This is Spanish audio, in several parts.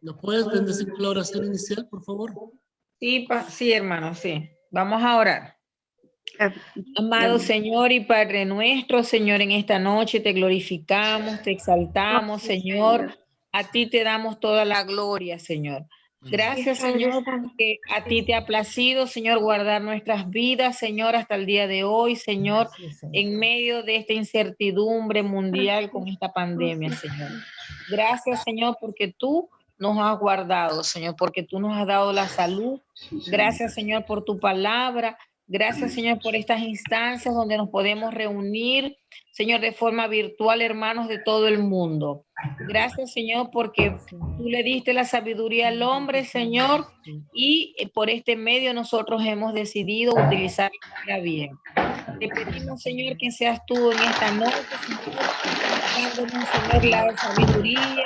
¿Nos puedes bendecir con la oración inicial, por favor? Sí, sí, hermano, sí. Vamos a orar. Amado Señor y Padre nuestro, Señor, en esta noche te glorificamos, te exaltamos, Señor. A ti te damos toda la gloria, Señor. Gracias, Señor, porque a ti te ha placido, Señor, guardar nuestras vidas, Señor, hasta el día de hoy, Señor, en medio de esta incertidumbre mundial con esta pandemia, Señor. Gracias, Señor, porque tú nos has guardado, Señor, porque tú nos has dado la salud. Gracias, Señor, por tu palabra. Gracias, Señor, por estas instancias donde nos podemos reunir, Señor, de forma virtual, hermanos de todo el mundo. Gracias, Señor, porque tú le diste la sabiduría al hombre, Señor, y por este medio nosotros hemos decidido utilizarla para bien. Te pedimos, Señor, que seas tú en esta noche, Señor, dándonos, Señor, la sabiduría,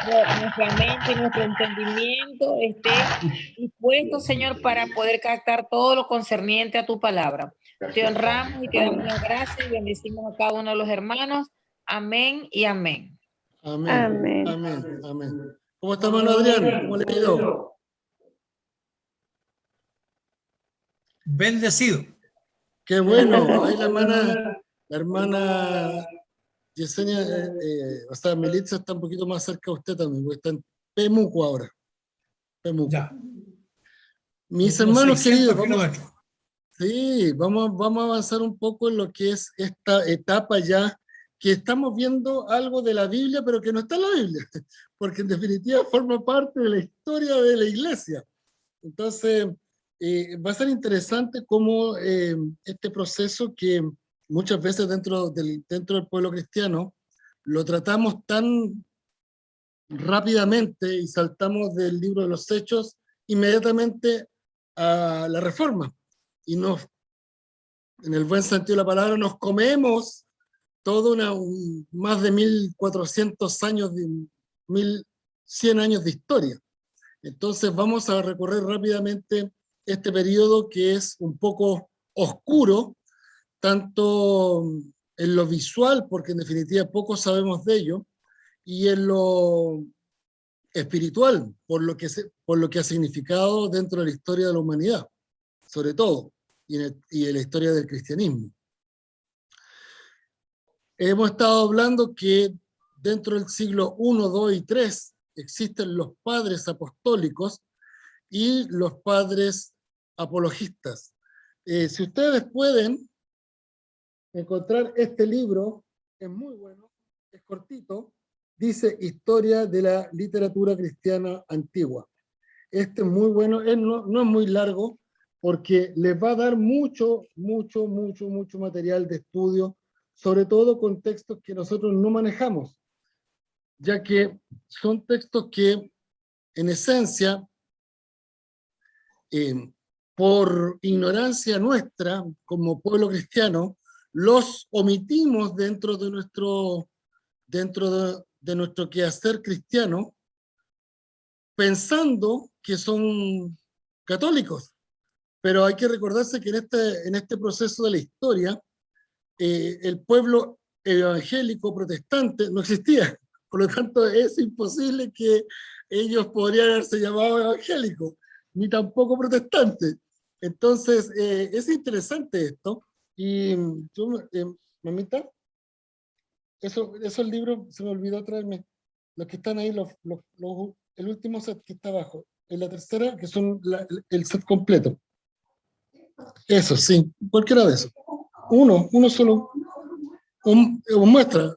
que nuestra mente y nuestro entendimiento esté dispuesto, Señor, para poder captar todo lo concerniente a tu palabra. Te honramos y te damos las gracias y bendecimos a cada uno de los hermanos. Amén y amén. Amén, amén, amén, amén. ¿Cómo está, hermano Adrián? ¿Cómo le ha ido? Bendecido. Qué bueno. Ahí la hermana Yesenia, o sea, Melitza está un poquito más cerca de usted también, porque está en Pemuco ahora. Pemuco. Ya. Mis hermanos queridos, vamos a avanzar un poco en lo que es esta etapa ya, que estamos viendo algo de la Biblia, pero que no está en la Biblia, porque en definitiva forma parte de la historia de la iglesia. Entonces, va a ser interesante cómo este proceso que muchas veces dentro del pueblo cristiano lo tratamos tan rápidamente y saltamos del libro de los Hechos inmediatamente a la Reforma. Y nos, en el buen sentido de la palabra, nos comemos todo más de 1400 años, 1100 años de historia. Entonces vamos a recorrer rápidamente este periodo que es un poco oscuro, tanto en lo visual, porque en definitiva poco sabemos de ello, y en lo espiritual, por lo que ha significado dentro de la historia de la humanidad, sobre todo, y en la historia del cristianismo. Hemos estado hablando que dentro del siglo I, II y III existen los padres apostólicos y los padres apologistas. Si ustedes pueden encontrar este libro, es muy bueno, es cortito, dice Historia de la Literatura Cristiana Antigua. Este es muy bueno, no es muy largo, porque les va a dar mucho material de estudio, sobre todo con textos que nosotros no manejamos, ya que son textos que, en esencia, por ignorancia nuestra, como pueblo cristiano, los omitimos dentro de nuestro quehacer cristiano, pensando que son católicos. Pero hay que recordarse que en este proceso de la historia, el pueblo evangélico protestante no existía. Por lo tanto, es imposible que ellos podrían haberse llamado evangélicos, ni tampoco protestantes. Entonces, es interesante esto. Y mamita, esos libros, se me olvidó traerme, los que están ahí, el último set que está abajo, en la tercera, que son el set completo. Eso, sí, cualquiera de esos. Uno solo. Muestra.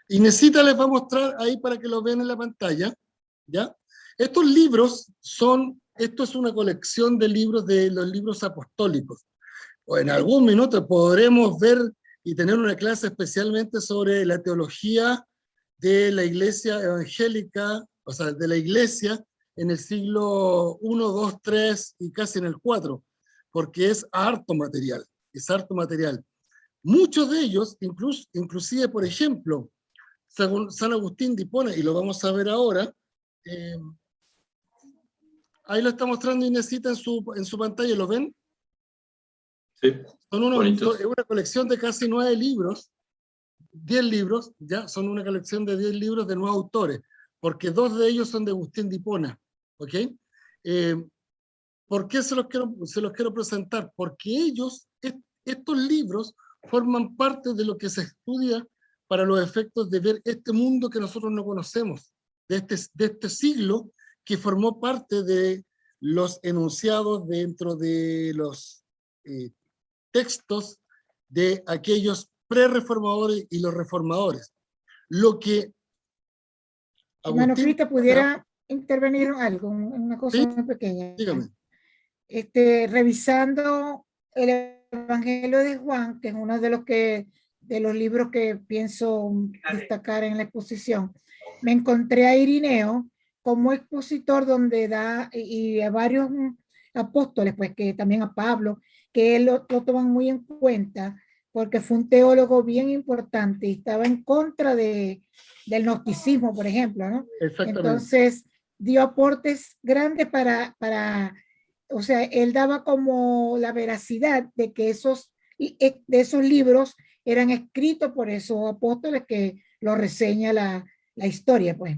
Inesita les va a mostrar ahí para que lo vean en la pantalla, ¿ya? Estos libros esto es una colección de libros de los libros apostólicos. O en algún minuto podremos ver y tener una clase especialmente sobre la teología de la iglesia evangélica, o sea, de la iglesia en el siglo I, II, III y casi en el IV, porque es harto material. Muchos de ellos, inclusive, por ejemplo, San Agustín de Hipona, y lo vamos a ver ahora, ahí lo está mostrando Inesita en su pantalla, ¿lo ven? Sí, es una colección de casi 9 libros, 10 libros, ya son una colección de 10 libros de 9 autores. porque dos de ellos son de Agustín de Hipona, ¿ok? ¿Por qué se los quiero presentar? Porque estos libros forman parte de lo que se estudia para los efectos de ver este mundo que nosotros no conocemos, de este siglo que formó parte de los enunciados dentro de los textos de aquellos pre-reformadores y los reformadores. Lo que Hermano Agustín... Cristo, ¿pudiera intervenir algo? Una cosa Sí, muy pequeña. dígame. Revisando el Evangelio de Juan, que es uno de los libros que pienso destacar en la exposición, me encontré a Irineo como expositor donde da, y a varios apóstoles, pues que también a Pablo, que él lo toman muy en cuenta, porque fue un teólogo bien importante y estaba en contra del gnosticismo, por ejemplo, ¿no? Exactamente. Entonces, dio aportes grandes o sea, él daba como la veracidad de que de esos libros eran escritos por esos apóstoles que lo reseña la historia, pues.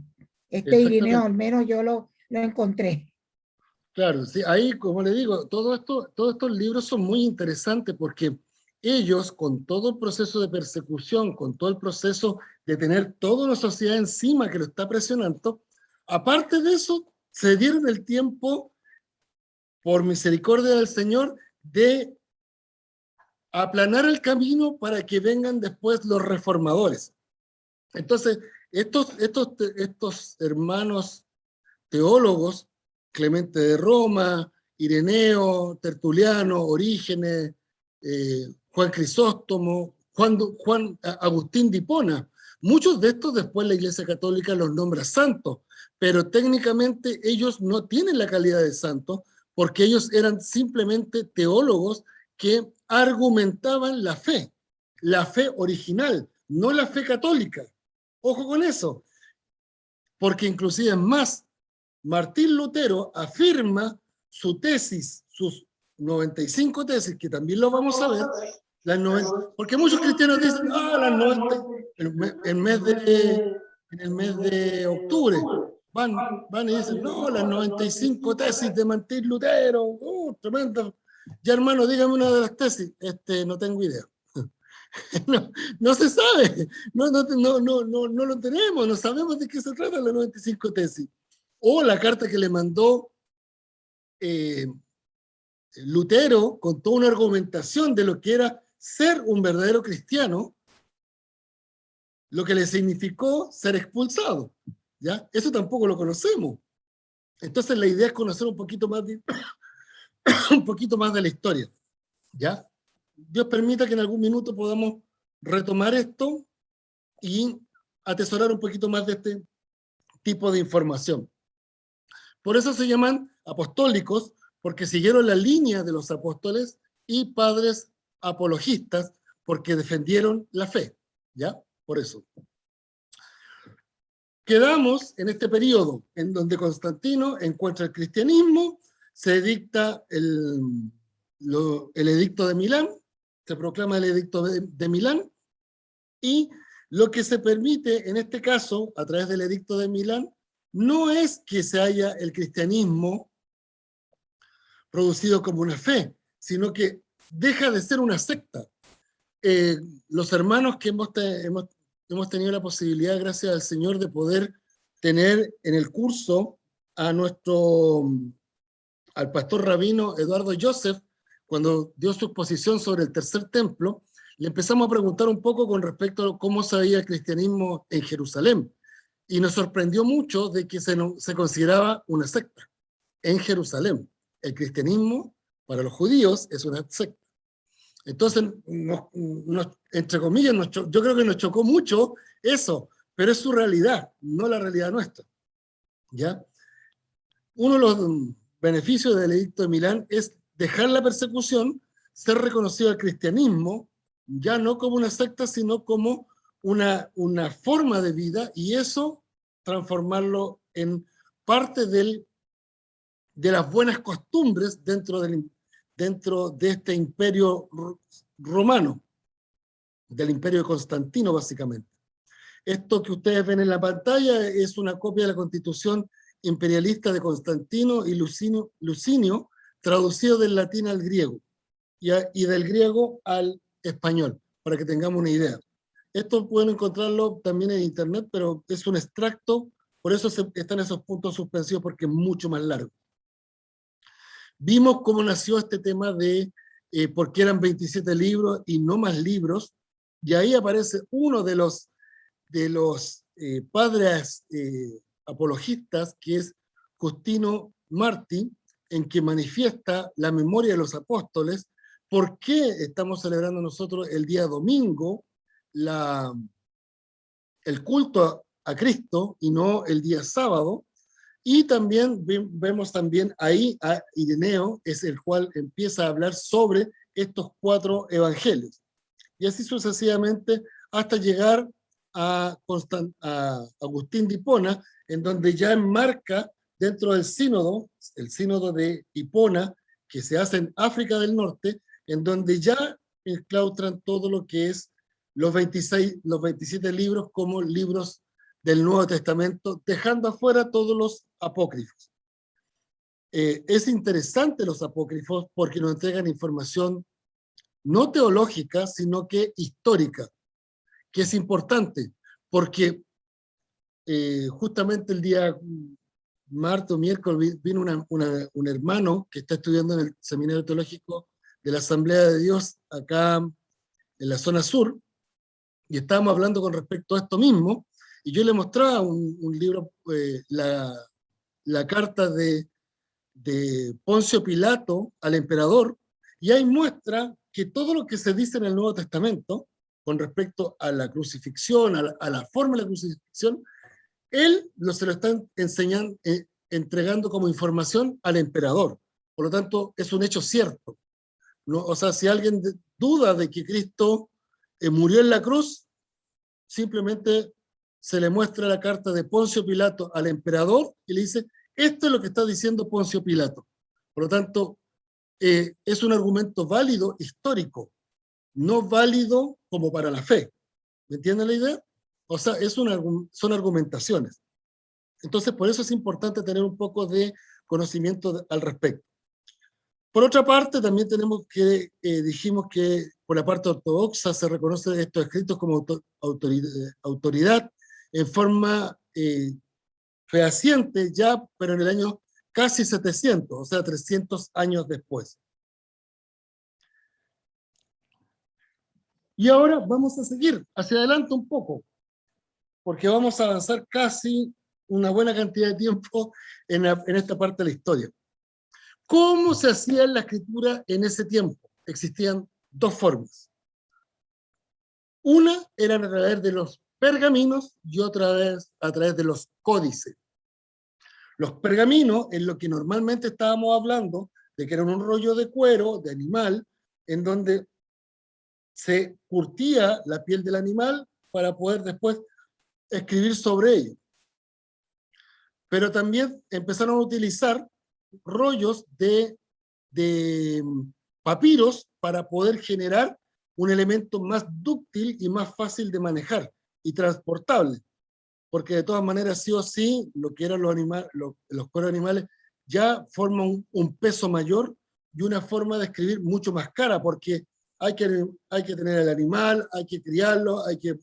Irineo, al menos yo lo encontré. Claro, sí, ahí, como le digo, todos estos libros son muy interesantes porque ellos, con todo el proceso de persecución, con todo el proceso de tener toda una sociedad encima que lo está presionando, aparte de eso, se dieron el tiempo, por misericordia del Señor, de aplanar el camino para que vengan después los reformadores. Entonces, estos hermanos teólogos, Clemente de Roma, Ireneo, Tertuliano, Orígenes, Juan Crisóstomo, Agustín de Hipona. Muchos de estos después la Iglesia Católica los nombra santos, pero técnicamente ellos no tienen la calidad de santos porque ellos eran simplemente teólogos que argumentaban la fe original, no la fe católica. Ojo con eso, porque inclusive más, Martín Lutero afirma su tesis, sus 95 tesis, que también lo vamos a ver, porque muchos cristianos dicen, las 90, en el mes de octubre, van y dicen, no, las 95 tesis de Martín Lutero, tremendo. Ya hermano, dígame una de las tesis, no tengo idea. No se sabe, no lo tenemos, no sabemos de qué se trata la 95 tesis. O la carta que le mandó Lutero con toda una argumentación de lo que era ser un verdadero cristiano, lo que le significó ser expulsado, ¿ya? Eso tampoco lo conocemos. Entonces la idea es conocer un poquito más de la historia, ¿ya? Dios permita que en algún minuto podamos retomar esto y atesorar un poquito más de este tipo de información. Por eso se llaman apostólicos, porque siguieron la línea de los apóstoles, y padres apologistas, porque defendieron la fe, ¿ya? Por eso. Quedamos en este periodo en donde Constantino encuentra el cristianismo, se dicta el edicto de Milán, se proclama el edicto de Milán, y lo que se permite en este caso, a través del edicto de Milán, no es que se haya el cristianismo producido como una fe, sino que deja de ser una secta. Los hermanos que hemos tenido la posibilidad, gracias al Señor, de poder tener en el curso al pastor rabino Eduardo Joseph, cuando dio su exposición sobre el tercer templo, le empezamos a preguntar un poco con respecto a cómo se veía el cristianismo en Jerusalén. Y nos sorprendió mucho de que se consideraba una secta en Jerusalén. El cristianismo, para los judíos, es una secta. Entonces, entre comillas, yo creo que nos chocó mucho eso, pero es su realidad, no la realidad nuestra, ¿ya? Uno de los beneficios del edicto de Milán es dejar la persecución, ser reconocido al cristianismo, ya no como una secta, sino como una forma de vida, y eso transformarlo en parte de las buenas costumbres dentro de este imperio romano, del imperio de Constantino, básicamente. Esto que ustedes ven en la pantalla es una copia de la Constitución imperialista de Constantino y Lucinio, traducido del latín al griego y del griego al español, para que tengamos una idea. Esto pueden encontrarlo también en internet, pero es un extracto, por eso están esos puntos suspensivos, porque es mucho más largo. Vimos cómo nació este tema de por qué eran 27 libros y no más libros, y ahí aparece uno de los padres apologistas, que es Justino Martí, en que manifiesta la memoria de los apóstoles. ¿Por qué estamos celebrando nosotros el día domingo el culto a Cristo y no el día sábado? Y también vemos también ahí a Ireneo, es el cual empieza a hablar sobre estos 4 evangelios. Y así sucesivamente hasta llegar a Agustín de Hipona, en donde ya enmarca dentro del sínodo, el sínodo de Hipona, que se hace en África del Norte, en donde ya enclaustran todo lo que es los 27 libros como libros del Nuevo Testamento, dejando afuera todos los apócrifos. Es interesante los apócrifos porque nos entregan información no teológica, sino que histórica, que es importante, porque justamente el día martes o miércoles vino un hermano que está estudiando en el Seminario Teológico de la Asamblea de Dios acá en la zona sur, y estábamos hablando con respecto a esto mismo, y yo le mostraba un libro, la carta de Poncio Pilato al emperador, y ahí muestra que todo lo que se dice en el Nuevo Testamento con respecto a la crucifixión, a la forma de la crucifixión, él se lo está enseñando, entregando como información al emperador. Por lo tanto, es un hecho cierto, ¿no? O sea, si alguien duda de que Cristo murió en la cruz, simplemente se le muestra la carta de Poncio Pilato al emperador y le dice, esto es lo que está diciendo Poncio Pilato. Por lo tanto, es un argumento válido, histórico, no válido como para la fe. ¿Me entienden la idea? O sea, son argumentaciones. Entonces, por eso es importante tener un poco de conocimiento al respecto. Por otra parte, también tenemos que, dijimos que por la parte ortodoxa se reconoce estos escritos como autoridad en forma fehaciente ya, pero en el año casi 700, o sea, 300 años después. Y ahora vamos a seguir hacia adelante un poco, porque vamos a avanzar casi una buena cantidad de tiempo en esta parte de la historia. ¿Cómo se hacía la escritura en ese tiempo? Existían 2 formas. Una era a través de los pergaminos y otra vez a través de los códices. Los pergaminos, en lo que normalmente estábamos hablando, de que eran un rollo de cuero, de animal, en donde se curtía la piel del animal para poder después escribir sobre ello. Pero también empezaron a utilizar rollos de papiros para poder generar un elemento más dúctil y más fácil de manejar y transportable. Porque de todas maneras, sí o sí, lo que eran los cueros animales ya forman un peso mayor y una forma de escribir mucho más cara, porque hay que tener el animal, hay que criarlo, hay que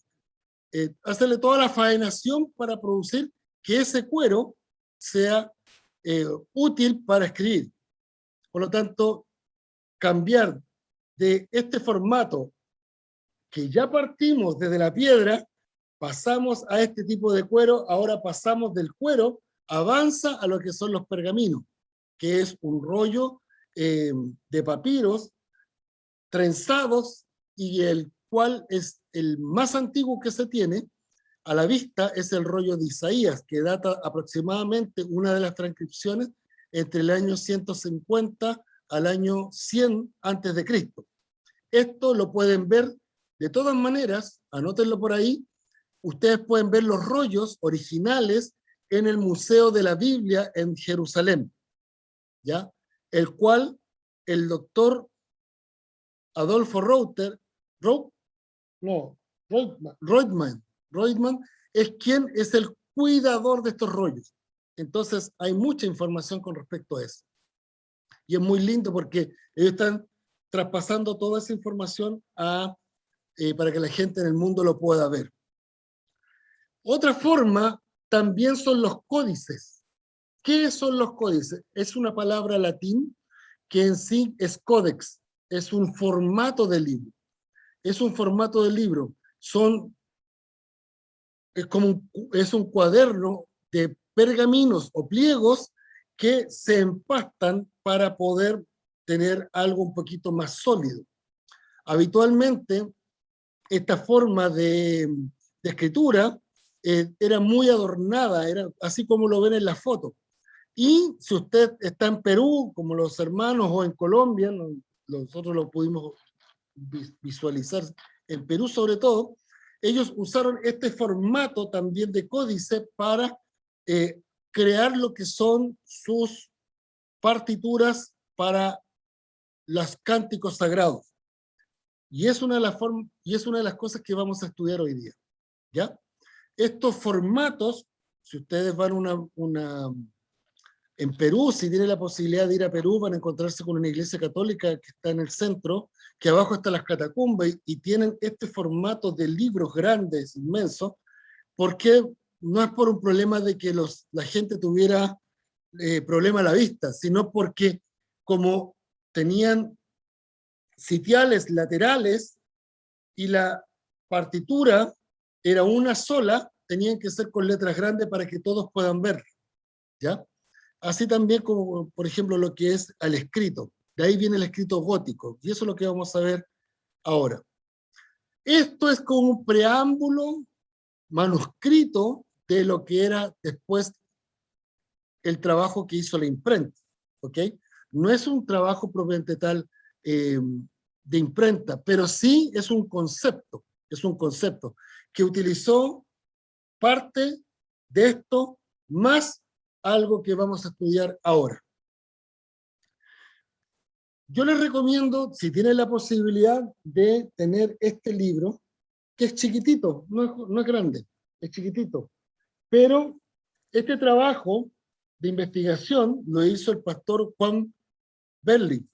hacerle toda la faenación para producir que ese cuero sea útil para escribir. Por lo tanto, cambiar de este formato que ya partimos desde la piedra, pasamos a este tipo de cuero, ahora pasamos del cuero, avanza a lo que son los pergaminos, que es un rollo de papiros trenzados, y el cual es el más antiguo que se tiene a la vista, es el rollo de Isaías, que data aproximadamente una de las transcripciones entre el año 150 al año 100 antes de Cristo. Esto lo pueden ver de todas maneras, anótenlo por ahí, ustedes pueden ver los rollos originales en el Museo de la Biblia en Jerusalén, ¿ya? El cual el doctor Adolfo Reutemann Reutemann, es quien es el cuidador de estos rollos. Entonces hay mucha información con respecto a eso. Y es muy lindo porque ellos están traspasando toda esa información para que la gente en el mundo lo pueda ver. Otra forma también son los códices. ¿Qué son los códices? Es una palabra latín que en sí es códex, es un formato de libro. Es un formato de libro. Es un cuaderno de pergaminos o pliegos que se empastan para poder tener algo un poquito más sólido. Habitualmente, esta forma de escritura era muy adornada, era así como lo ven en la foto. Y si usted está en Perú, como los hermanos, o en Colombia, nosotros lo pudimos visualizar en Perú sobre todo, ellos usaron este formato también de códice para crear lo que son sus partituras para los cánticos sagrados. Y es una de las cosas que vamos a estudiar hoy día, ¿ya? Estos formatos, si ustedes van en Perú, si tienen la posibilidad de ir a Perú, van a encontrarse con una iglesia católica que está en el centro, que abajo están las catacumbas, y tienen este formato de libros grandes, inmensos, porque no es por un problema de que la gente tuviera problema a la vista, sino porque como tenían sitiales laterales y la partitura era una sola, tenían que ser con letras grandes para que todos puedan ver, ¿ya? Así también como, por ejemplo, lo que es al escrito. De ahí viene el escrito gótico, y eso es lo que vamos a ver ahora. Esto es como un preámbulo manuscrito de lo que era después el trabajo que hizo la imprenta, ¿ok? No es un trabajo propiamente tal de imprenta, pero sí es un concepto que utilizó parte de esto más algo que vamos a estudiar ahora. Yo les recomiendo, si tienen la posibilidad, de tener este libro, que es chiquitito, no es grande, es chiquitito, pero este trabajo de investigación lo hizo el pastor Juan Berli,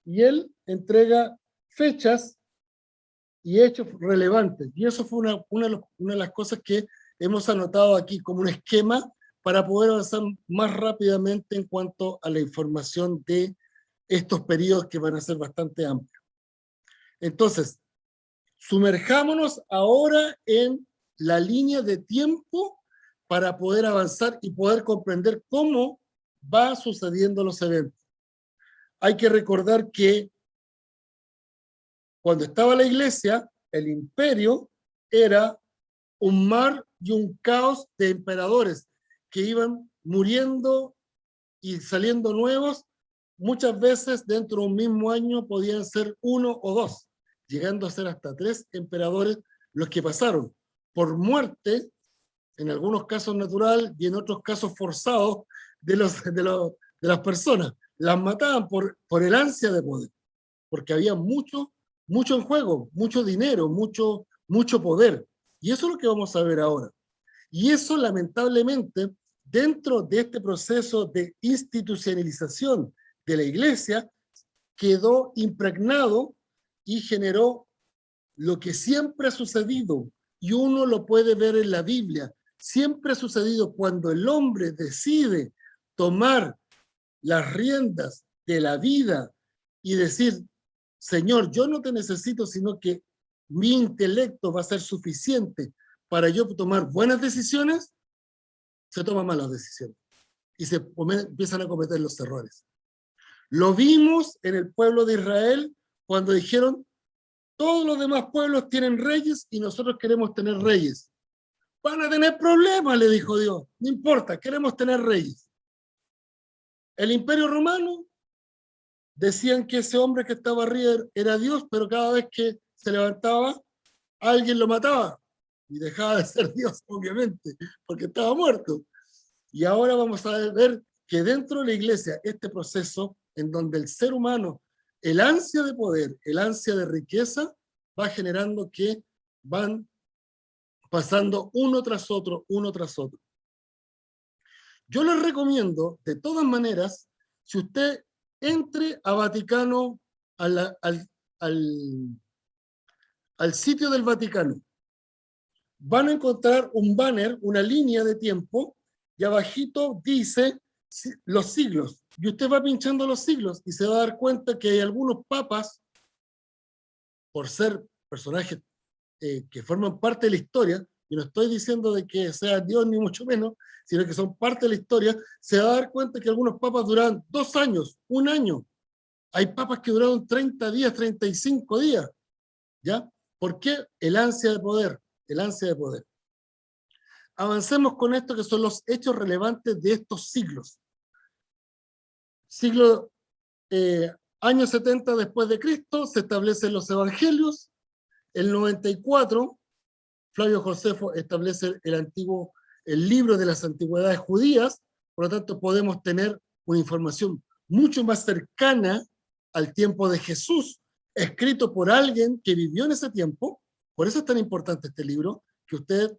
y él entrega fechas y hechos relevantes, y eso fue una de las cosas que hemos anotado aquí como un esquema para poder avanzar más rápidamente en cuanto a la información de estos periodos que van a ser bastante amplios. Entonces, sumerjámonos ahora en la línea de tiempo para poder avanzar y poder comprender cómo va sucediendo los eventos. Hay que recordar que cuando estaba la iglesia, el imperio era un mar y un caos de emperadores que iban muriendo y saliendo nuevos. Muchas veces dentro de un mismo año podían ser 1 o 2, llegando a ser hasta 3 emperadores los que pasaron por muerte, en algunos casos natural y en otros casos forzados de las personas. Las mataban por el ansia de poder, porque había mucho en juego, mucho dinero, mucho poder. Y eso es lo que vamos a ver ahora. Y eso, lamentablemente, dentro de este proceso de institucionalización de la iglesia, quedó impregnado y generó lo que siempre ha sucedido, y uno lo puede ver en la Biblia. Siempre ha sucedido cuando el hombre decide tomar las riendas de la vida y decir, Señor, yo no te necesito, sino que mi intelecto va a ser suficiente para yo tomar buenas decisiones, se toman malas decisiones y empiezan a cometer los errores. Lo vimos en el pueblo de Israel cuando dijeron, todos los demás pueblos tienen reyes y nosotros queremos tener reyes. Van a tener problemas, le dijo Dios. No importa, queremos tener reyes. El Imperio Romano decían que ese hombre que estaba arriba era Dios, pero cada vez que se levantaba, alguien lo mataba y dejaba de ser Dios, obviamente, porque estaba muerto. Y ahora vamos a ver que dentro de la iglesia, este proceso en donde el ser humano, el ansia de poder, el ansia de riqueza, va generando que van pasando uno tras otro, uno tras otro. Yo les recomiendo, de todas maneras, si usted entre a Vaticano, al sitio del Vaticano, van a encontrar un banner, una línea de tiempo, y abajito dice los siglos. Y usted va pinchando los siglos y se va a dar cuenta que hay algunos papas, por ser personajes que forman parte de la historia, y no estoy diciendo de que sea Dios ni mucho menos, sino que son parte de la historia, se va a dar cuenta que algunos papas duran 2 años, 1 año. Hay papas que duraron 30 días, 35 días. ¿Ya? ¿Por qué? El ansia de poder, el ansia de poder. Avancemos con esto que son los hechos relevantes de estos siglos. Año 70 después de Cristo, se establecen los evangelios. El 94, Flavio Josefo establece el libro de las antigüedades judías, por lo tanto podemos tener una información mucho más cercana al tiempo de Jesús, escrito por alguien que vivió en ese tiempo. Por eso es tan importante este libro, que usted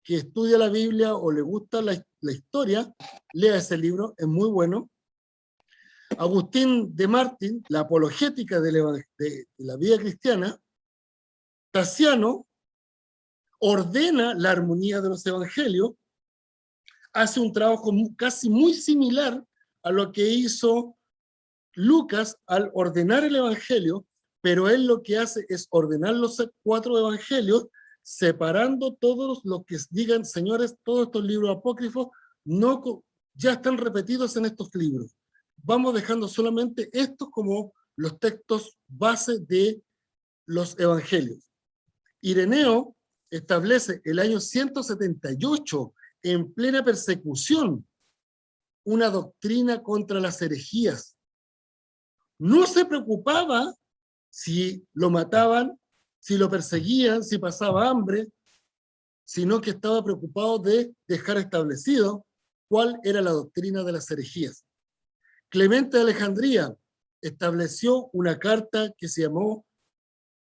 que estudia la Biblia o le gusta la historia, lea ese libro, es muy bueno. Agustín de Martín, la apologética de la vida cristiana. Tasiano ordena la armonía de los evangelios, hace un trabajo casi muy similar a lo que hizo Lucas al ordenar el evangelio, pero él lo que hace es ordenar los 4 evangelios, separando todos los que digan, señores, todos estos libros apócrifos ya están repetidos en estos libros. Vamos dejando solamente estos como los textos base de los evangelios. Ireneo establece el año 178, en plena persecución, una doctrina contra las herejías. No se preocupaba si lo mataban, si lo perseguían, si pasaba hambre, sino que estaba preocupado de dejar establecido cuál era la doctrina de las herejías. Clemente de Alejandría estableció una carta que se llamó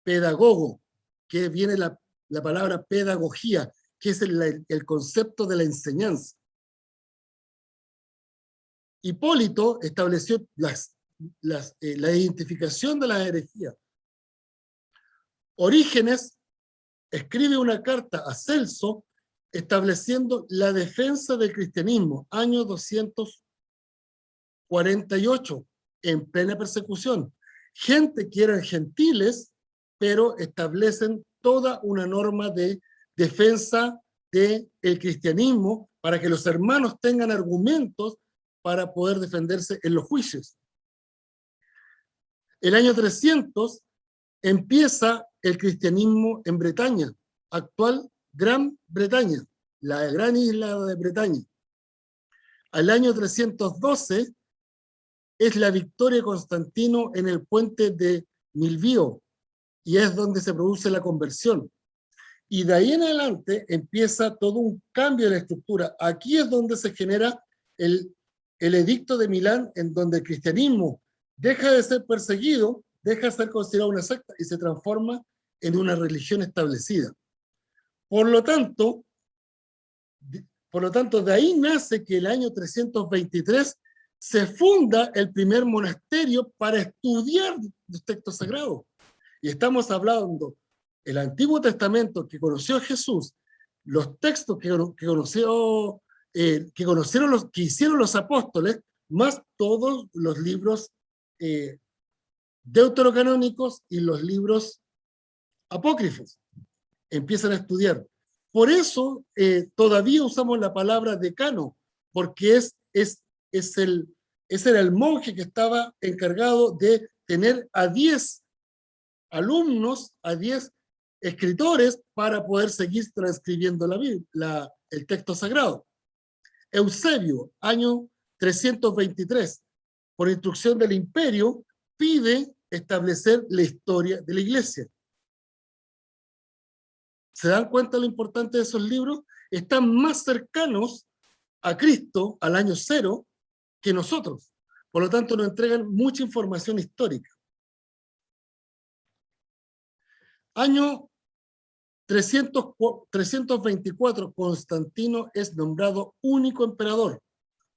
Pedagogo, que viene la palabra pedagogía, que es el concepto de la enseñanza. Hipólito estableció la identificación de las herejías. Orígenes escribe una carta a Celso estableciendo la defensa del cristianismo, año 248, en plena persecución. Gente que eran gentiles, pero establecen toda una norma de defensa del cristianismo para que los hermanos tengan argumentos para poder defenderse en los juicios. El año 300 empieza el cristianismo en Bretaña, actual Gran Bretaña, la gran isla de Bretaña. Al año 312 es la victoria de Constantino en el puente de Milvio, y es donde se produce la conversión. Y de ahí en adelante empieza todo un cambio de la estructura. Aquí es donde se genera el edicto de Milán, en donde el cristianismo deja de ser perseguido, deja de ser considerado una secta y se transforma en una religión establecida. Por lo tanto, de ahí nace que el año 323 se funda el primer monasterio para estudiar los textos sagrados. Y estamos hablando del Antiguo Testamento que conoció Jesús, los textos que hicieron los apóstoles, más todos los libros deuterocanónicos y los libros apócrifos. Empiezan a estudiar. Por eso todavía usamos la palabra decano, porque ese era el monje que estaba encargado de tener a 10 alumnos, a 10 escritores para poder seguir transcribiendo el texto sagrado. Eusebio, año 323, por instrucción del imperio, pide establecer la historia de la iglesia. ¿Se dan cuenta de lo importante de esos libros? Están más cercanos a Cristo, al año 0, que nosotros. Por lo tanto, nos entregan mucha información histórica. Año 324, Constantino es nombrado único emperador.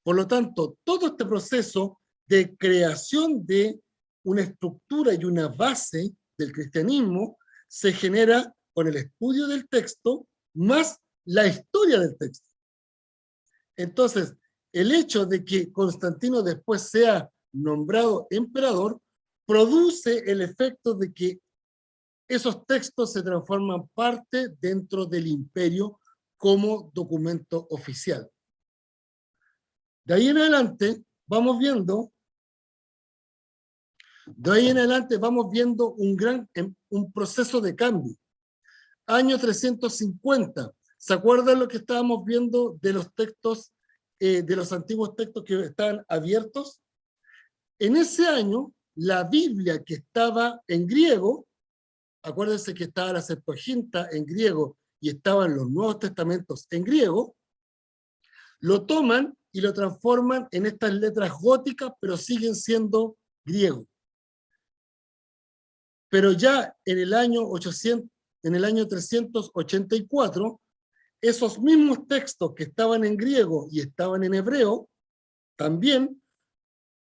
Por lo tanto, todo este proceso de creación de una estructura y una base del cristianismo se genera con el estudio del texto más la historia del texto. Entonces, el hecho de que Constantino después sea nombrado emperador produce el efecto de que esos textos se transforman parte dentro del imperio como documento oficial. De ahí en adelante vamos viendo un proceso de cambio. Año 350. ¿Se acuerdan lo que estábamos viendo de los textos, de los antiguos textos que estaban abiertos? En ese año, la Biblia que estaba en griego, acuérdense que estaba la Septuaginta en griego y estaban los Nuevos Testamentos en griego, lo toman y lo transforman en estas letras góticas, pero siguen siendo griegos. Pero ya en el año 384, esos mismos textos que estaban en griego y estaban en hebreo, también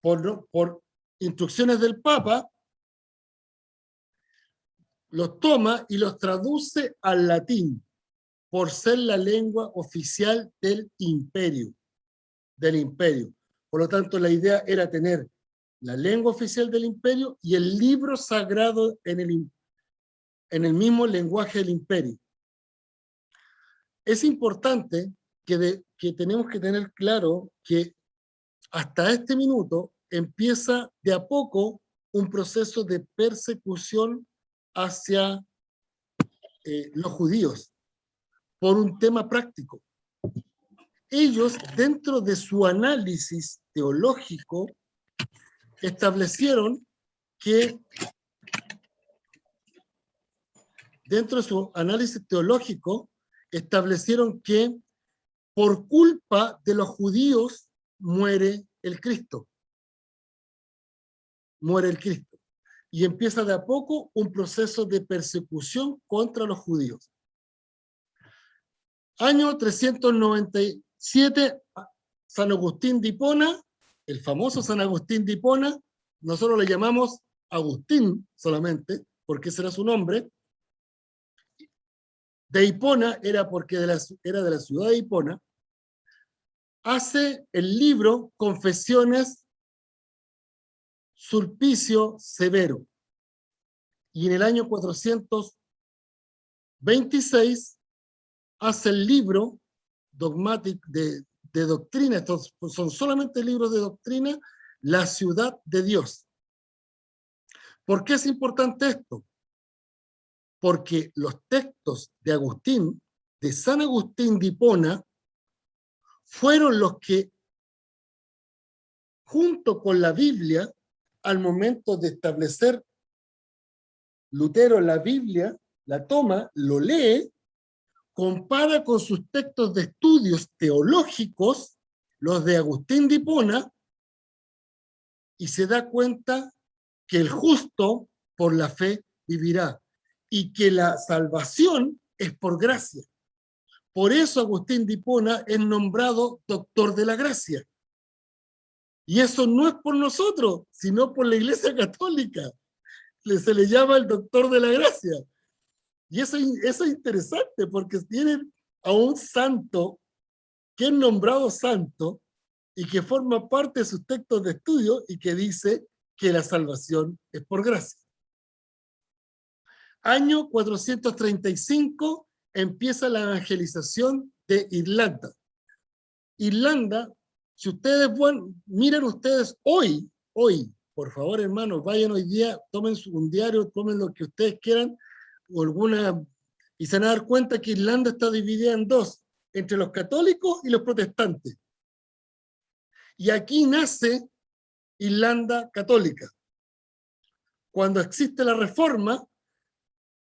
por instrucciones del Papa, los toma y los traduce al latín, por ser la lengua oficial del imperio. Por lo tanto, la idea era tener la lengua oficial del imperio y el libro sagrado en el mismo lenguaje del imperio. Es importante que tenemos que tener claro que hasta este minuto empieza de a poco un proceso de persecución hacia los judíos por un tema práctico. Ellos, dentro de su análisis teológico, establecieron que por culpa de los judíos muere el Cristo. Y empieza de a poco un proceso de persecución contra los judíos. Año 397, San Agustín de Hipona, el famoso San Agustín de Hipona, nosotros le llamamos Agustín solamente, porque ese era su nombre. De Hipona era porque era de la ciudad de Hipona. Hace el libro Confesiones Sulpicio Severo. Y en el año 426 hace el libro dogmático de doctrina, estos son solamente libros de doctrina, La ciudad de Dios. ¿Por qué es importante esto? Porque los textos de Agustín, de San Agustín de Hipona, fueron los que, junto con la Biblia, al momento de establecer Lutero la Biblia, la toma, lo lee, compara con sus textos de estudios teológicos, los de Agustín de Hipona, y se da cuenta que el justo por la fe vivirá, y que la salvación es por gracia. Por eso Agustín de Hipona es nombrado doctor de la gracia. Y eso no es por nosotros, sino por la Iglesia Católica. Se le llama el doctor de la gracia. Y eso es interesante, porque tienen a un santo que es nombrado santo y que forma parte de sus textos de estudio y que dice que la salvación es por gracia. Año 435 empieza la evangelización de Irlanda. Irlanda, si ustedes miren ustedes hoy, por favor hermanos, vayan hoy día, tomen un diario, tomen lo que ustedes quieran, o y se van a dar cuenta que Irlanda está dividida en dos, entre los católicos y los protestantes. Y aquí nace Irlanda católica. Cuando existe la reforma,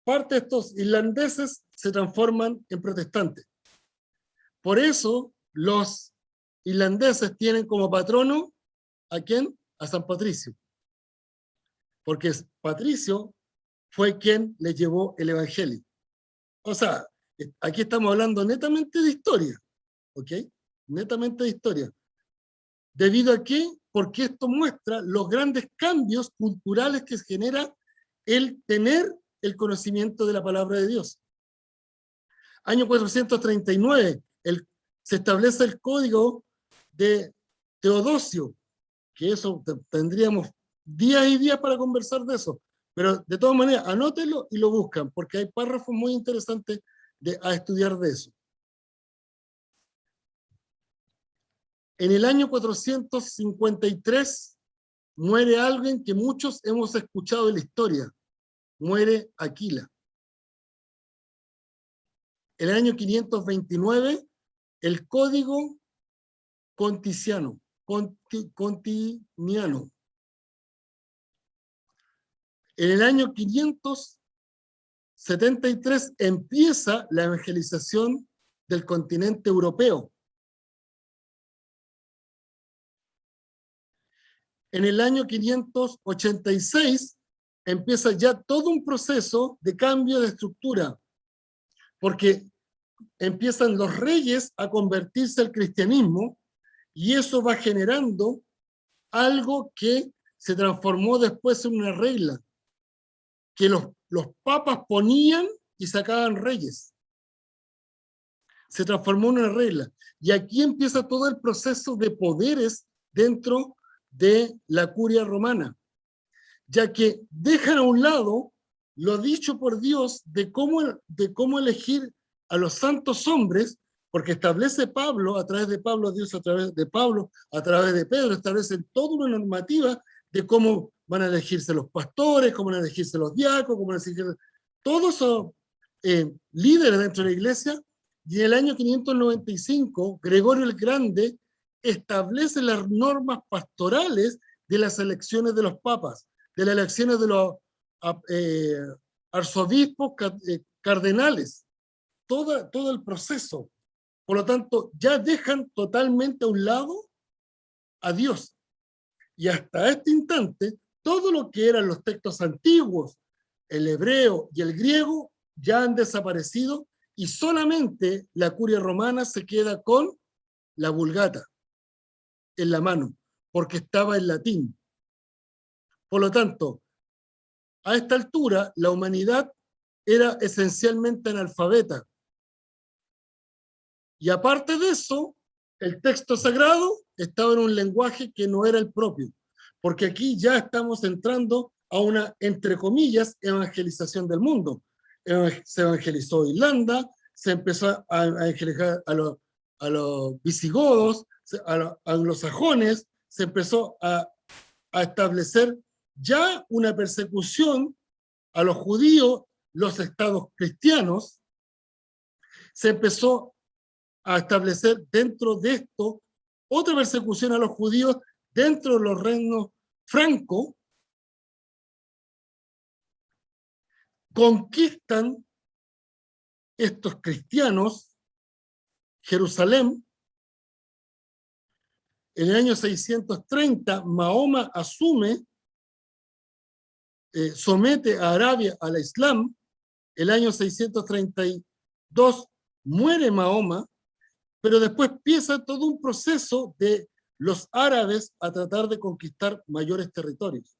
parte de estos irlandeses se transforman en protestantes. Por eso los irlandeses tienen como patrono, ¿a quién? A San Patricio. Porque Patricio fue quien les llevó el evangelio. O sea, aquí estamos hablando netamente de historia, ¿ok? Netamente de historia. ¿Debido a qué? Porque esto muestra los grandes cambios culturales que genera el tener el conocimiento de la palabra de Dios. Año 439, se establece el código de Teodosio, que eso tendríamos días y días para conversar de eso, pero de todas maneras, anótenlo y lo buscan, porque hay párrafos muy interesantes a estudiar de eso. En el año 453 muere alguien que muchos hemos escuchado en la historia. Muere Aquila. En el año 529, el código Continiano. En el año 573 empieza la evangelización del continente europeo. En el año 586 empieza ya todo un proceso de cambio de estructura, porque empiezan los reyes a convertirse al cristianismo y eso va generando algo que se transformó después en una regla, que los papas ponían y sacaban reyes. Se transformó en una regla. Y aquí empieza todo el proceso de poderes dentro de la curia romana, ya que dejan a un lado lo dicho por Dios de cómo elegir a los santos hombres, porque establece Pablo, a través de Pablo, Dios a través de Pablo, a través de Pedro, establece toda una normativa de cómo van a elegirse los pastores, cómo van a elegirse los diáconos, cómo van a elegirse todos esos líderes dentro de la iglesia. Y en el año 595, Gregorio el Grande establece las normas pastorales de las elecciones de los papas, de las elecciones de los arzobispos, cardenales, todo el proceso. Por lo tanto, ya dejan totalmente a un lado a Dios. Y hasta este instante, todo lo que eran los textos antiguos, el hebreo y el griego, ya han desaparecido y solamente la curia romana se queda con la Vulgata en la mano, porque estaba en latín. Por lo tanto, a esta altura, la humanidad era esencialmente analfabeta. Y aparte de eso, el texto sagrado estaba en un lenguaje que no era el propio, porque aquí ya estamos entrando a una, entre comillas, evangelización del mundo. Se evangelizó Irlanda, se empezó a evangelizar a los visigodos, a los anglosajones, se empezó a establecer ya una persecución a los judíos, los estados cristianos, se empezó a establecer dentro de esto otra persecución a los judíos dentro de los reinos francos. Conquistan estos cristianos Jerusalén. En el año 630, Mahoma asume, somete a Arabia al Islam. El año 632 muere Mahoma, pero después empieza todo un proceso de los árabes a tratar de conquistar mayores territorios.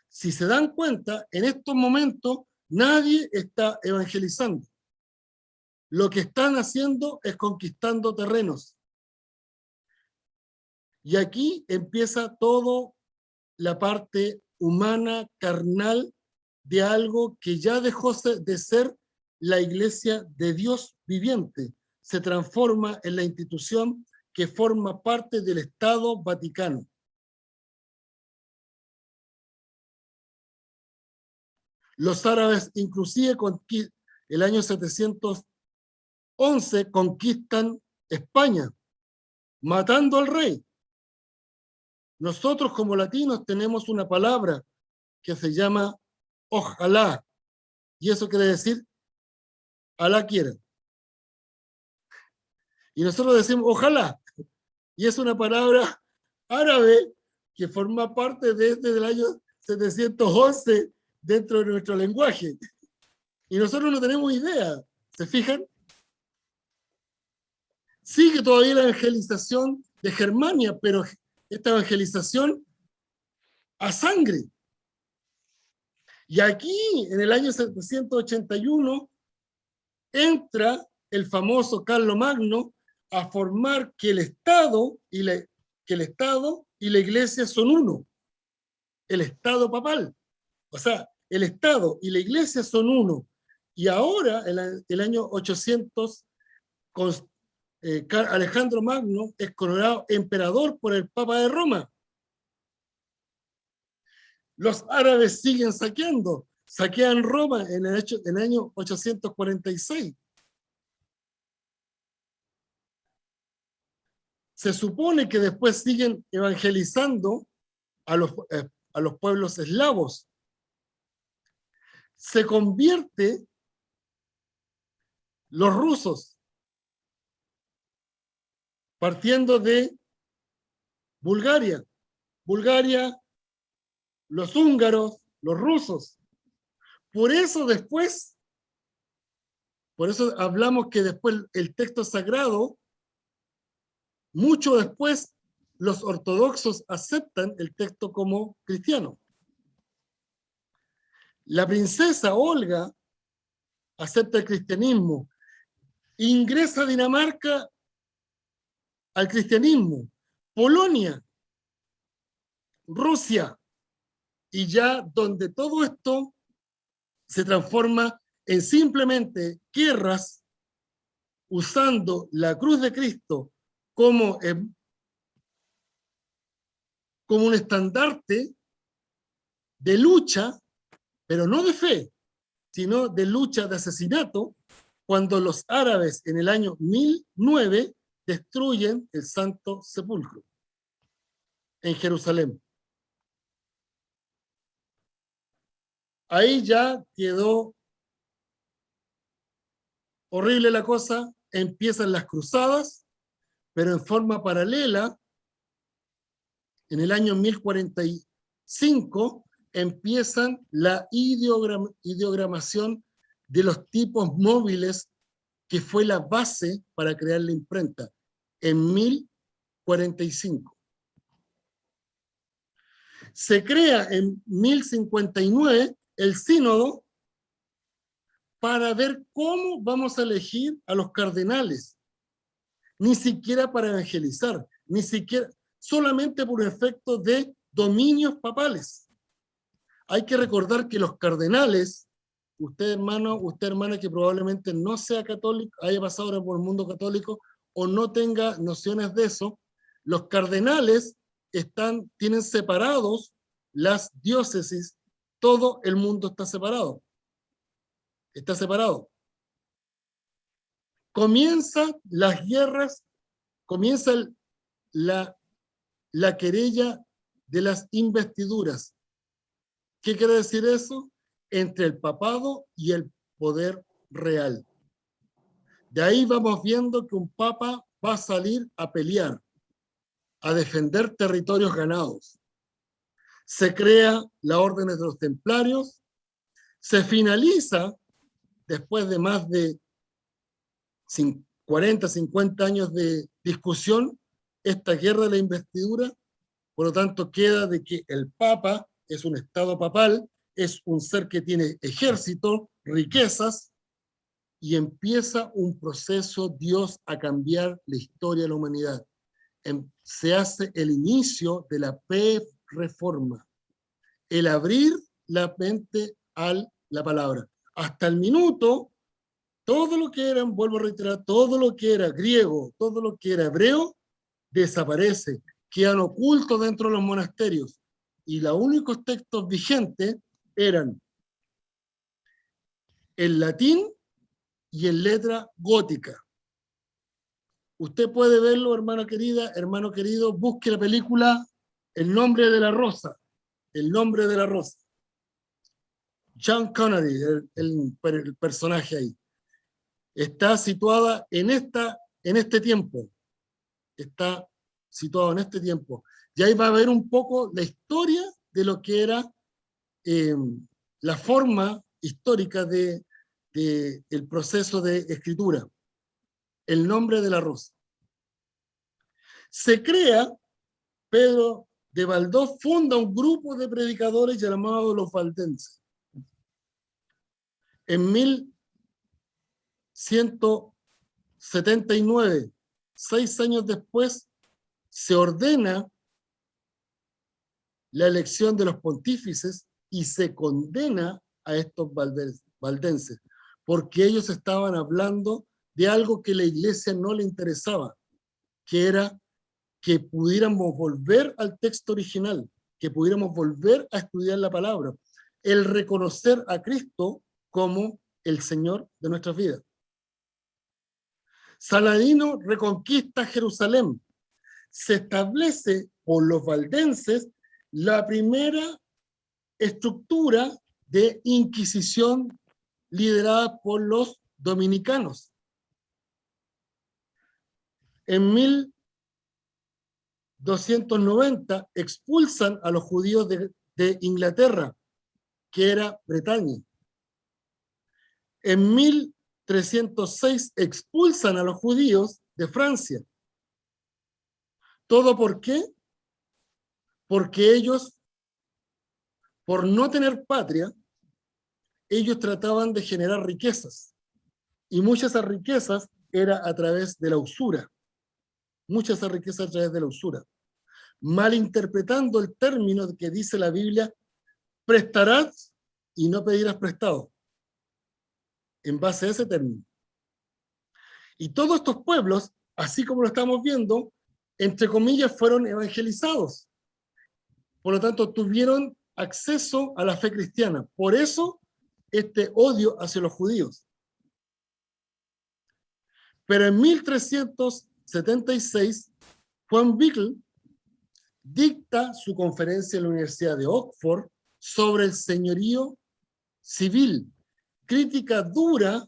Si se dan cuenta, en estos momentos nadie está evangelizando. Lo que están haciendo es conquistando terrenos. Y aquí empieza toda la parte humana, carnal, de algo que ya dejó de ser la iglesia de Dios viviente. Se transforma en la institución que forma parte del Estado Vaticano. Los árabes, inclusive el año 711, conquistan España, matando al rey. Nosotros como latinos tenemos una palabra que se llama ojalá, y eso quiere decir Alá quiera. Y nosotros decimos ojalá, y es una palabra árabe que forma parte desde el año 711 dentro de nuestro lenguaje. Y nosotros no tenemos idea, ¿se fijan? Sigue todavía la evangelización de Germania, pero esta evangelización a sangre. Y aquí, en el año 781, entra el famoso Carlomagno a formar que el Estado y la Iglesia son uno. El Estado papal. O sea, el Estado y la Iglesia son uno. Y ahora, el año 800, Alejandro Magno es coronado emperador por el Papa de Roma. Los árabes siguen saqueando. Saquean Roma en el año 846. Se supone que después siguen evangelizando a los pueblos eslavos. Se convierte los rusos, partiendo de Bulgaria. Bulgaria, los húngaros, los rusos. Por eso hablamos que después el texto sagrado, mucho después, los ortodoxos aceptan el texto como cristiano. La princesa Olga acepta el cristianismo, ingresa a Dinamarca al cristianismo, Polonia, Rusia, y ya donde todo esto se transforma en simplemente guerras usando la cruz de Cristo como un estandarte de lucha, pero no de fe, sino de lucha de asesinato, cuando los árabes en el año 1009 destruyen el Santo Sepulcro en Jerusalén. Ahí ya quedó horrible la cosa, empiezan las cruzadas, pero en forma paralela, en el año 1045, empiezan la ideogramación de los tipos móviles, que fue la base para crear la imprenta, en 1045. Se crea en 1059 el sínodo para ver cómo vamos a elegir a los cardenales. Ni siquiera para evangelizar, ni siquiera, solamente por efecto de dominios papales. Hay que recordar que los cardenales, usted hermana que probablemente no sea católico, haya pasado ahora por el mundo católico o no tenga nociones de eso, los cardenales tienen separados las diócesis, todo el mundo está separado. Está separado. Comienzan las guerras, comienza la querella de las investiduras. ¿Qué quiere decir eso? Entre el papado y el poder real. De ahí vamos viendo que un papa va a salir a pelear, a defender territorios ganados. Se crea la Orden de los Templarios, se finaliza, después de más de 40, 50 años de discusión, esta guerra de la investidura. Por lo tanto, queda de que el Papa es un estado papal, es un ser que tiene ejército, riquezas, y empieza un proceso, Dios, a cambiar la historia de la humanidad. Se hace el inicio de la reforma, el abrir la mente a la palabra. Hasta el minuto, todo lo que era, vuelvo a reiterar, todo lo que era griego, todo lo que era hebreo, desaparece, quedan ocultos dentro de los monasterios. Y los únicos textos vigentes eran el latín y en letra gótica. Usted puede verlo, hermana querida, hermano querido, busque la película El nombre de la rosa. El nombre de la rosa. Sean Connery, el personaje ahí. Está situada en este tiempo. Está situado en este tiempo. Y ahí va a ver un poco la historia de lo que era la forma histórica de del proceso de escritura, el nombre de la rosa. Se crea, Pedro de Valdós funda un grupo de predicadores llamados los valdenses. En 1179, 6 años después, se ordena la elección de los pontífices y se condena a estos valdenses, porque ellos estaban hablando de algo que la iglesia no le interesaba, que era que pudiéramos volver al texto original, que pudiéramos volver a estudiar la palabra, el reconocer a Cristo como el Señor de nuestras vidas. Saladino reconquista Jerusalén. Se establece por los valdenses la primera estructura de inquisición liderada por los dominicanos. En 1290 expulsan a los judíos de Inglaterra, que era Bretaña. En 1306 expulsan a los judíos de Francia. ¿Todo por qué? Porque ellos, por no tener patria, ellos trataban de generar riquezas. Y muchas de esas riquezas era a través de la usura. Muchas de esas riquezas a través de la usura. Malinterpretando el término que dice la Biblia, prestarás y no pedirás prestado. En base a ese término. Y todos estos pueblos, así como lo estamos viendo, entre comillas, fueron evangelizados. Por lo tanto, tuvieron acceso a la fe cristiana. Por eso, este odio hacia los judíos. Pero en 1376, Juan Wycliffe dicta su conferencia en la Universidad de Oxford sobre el señorío civil, crítica dura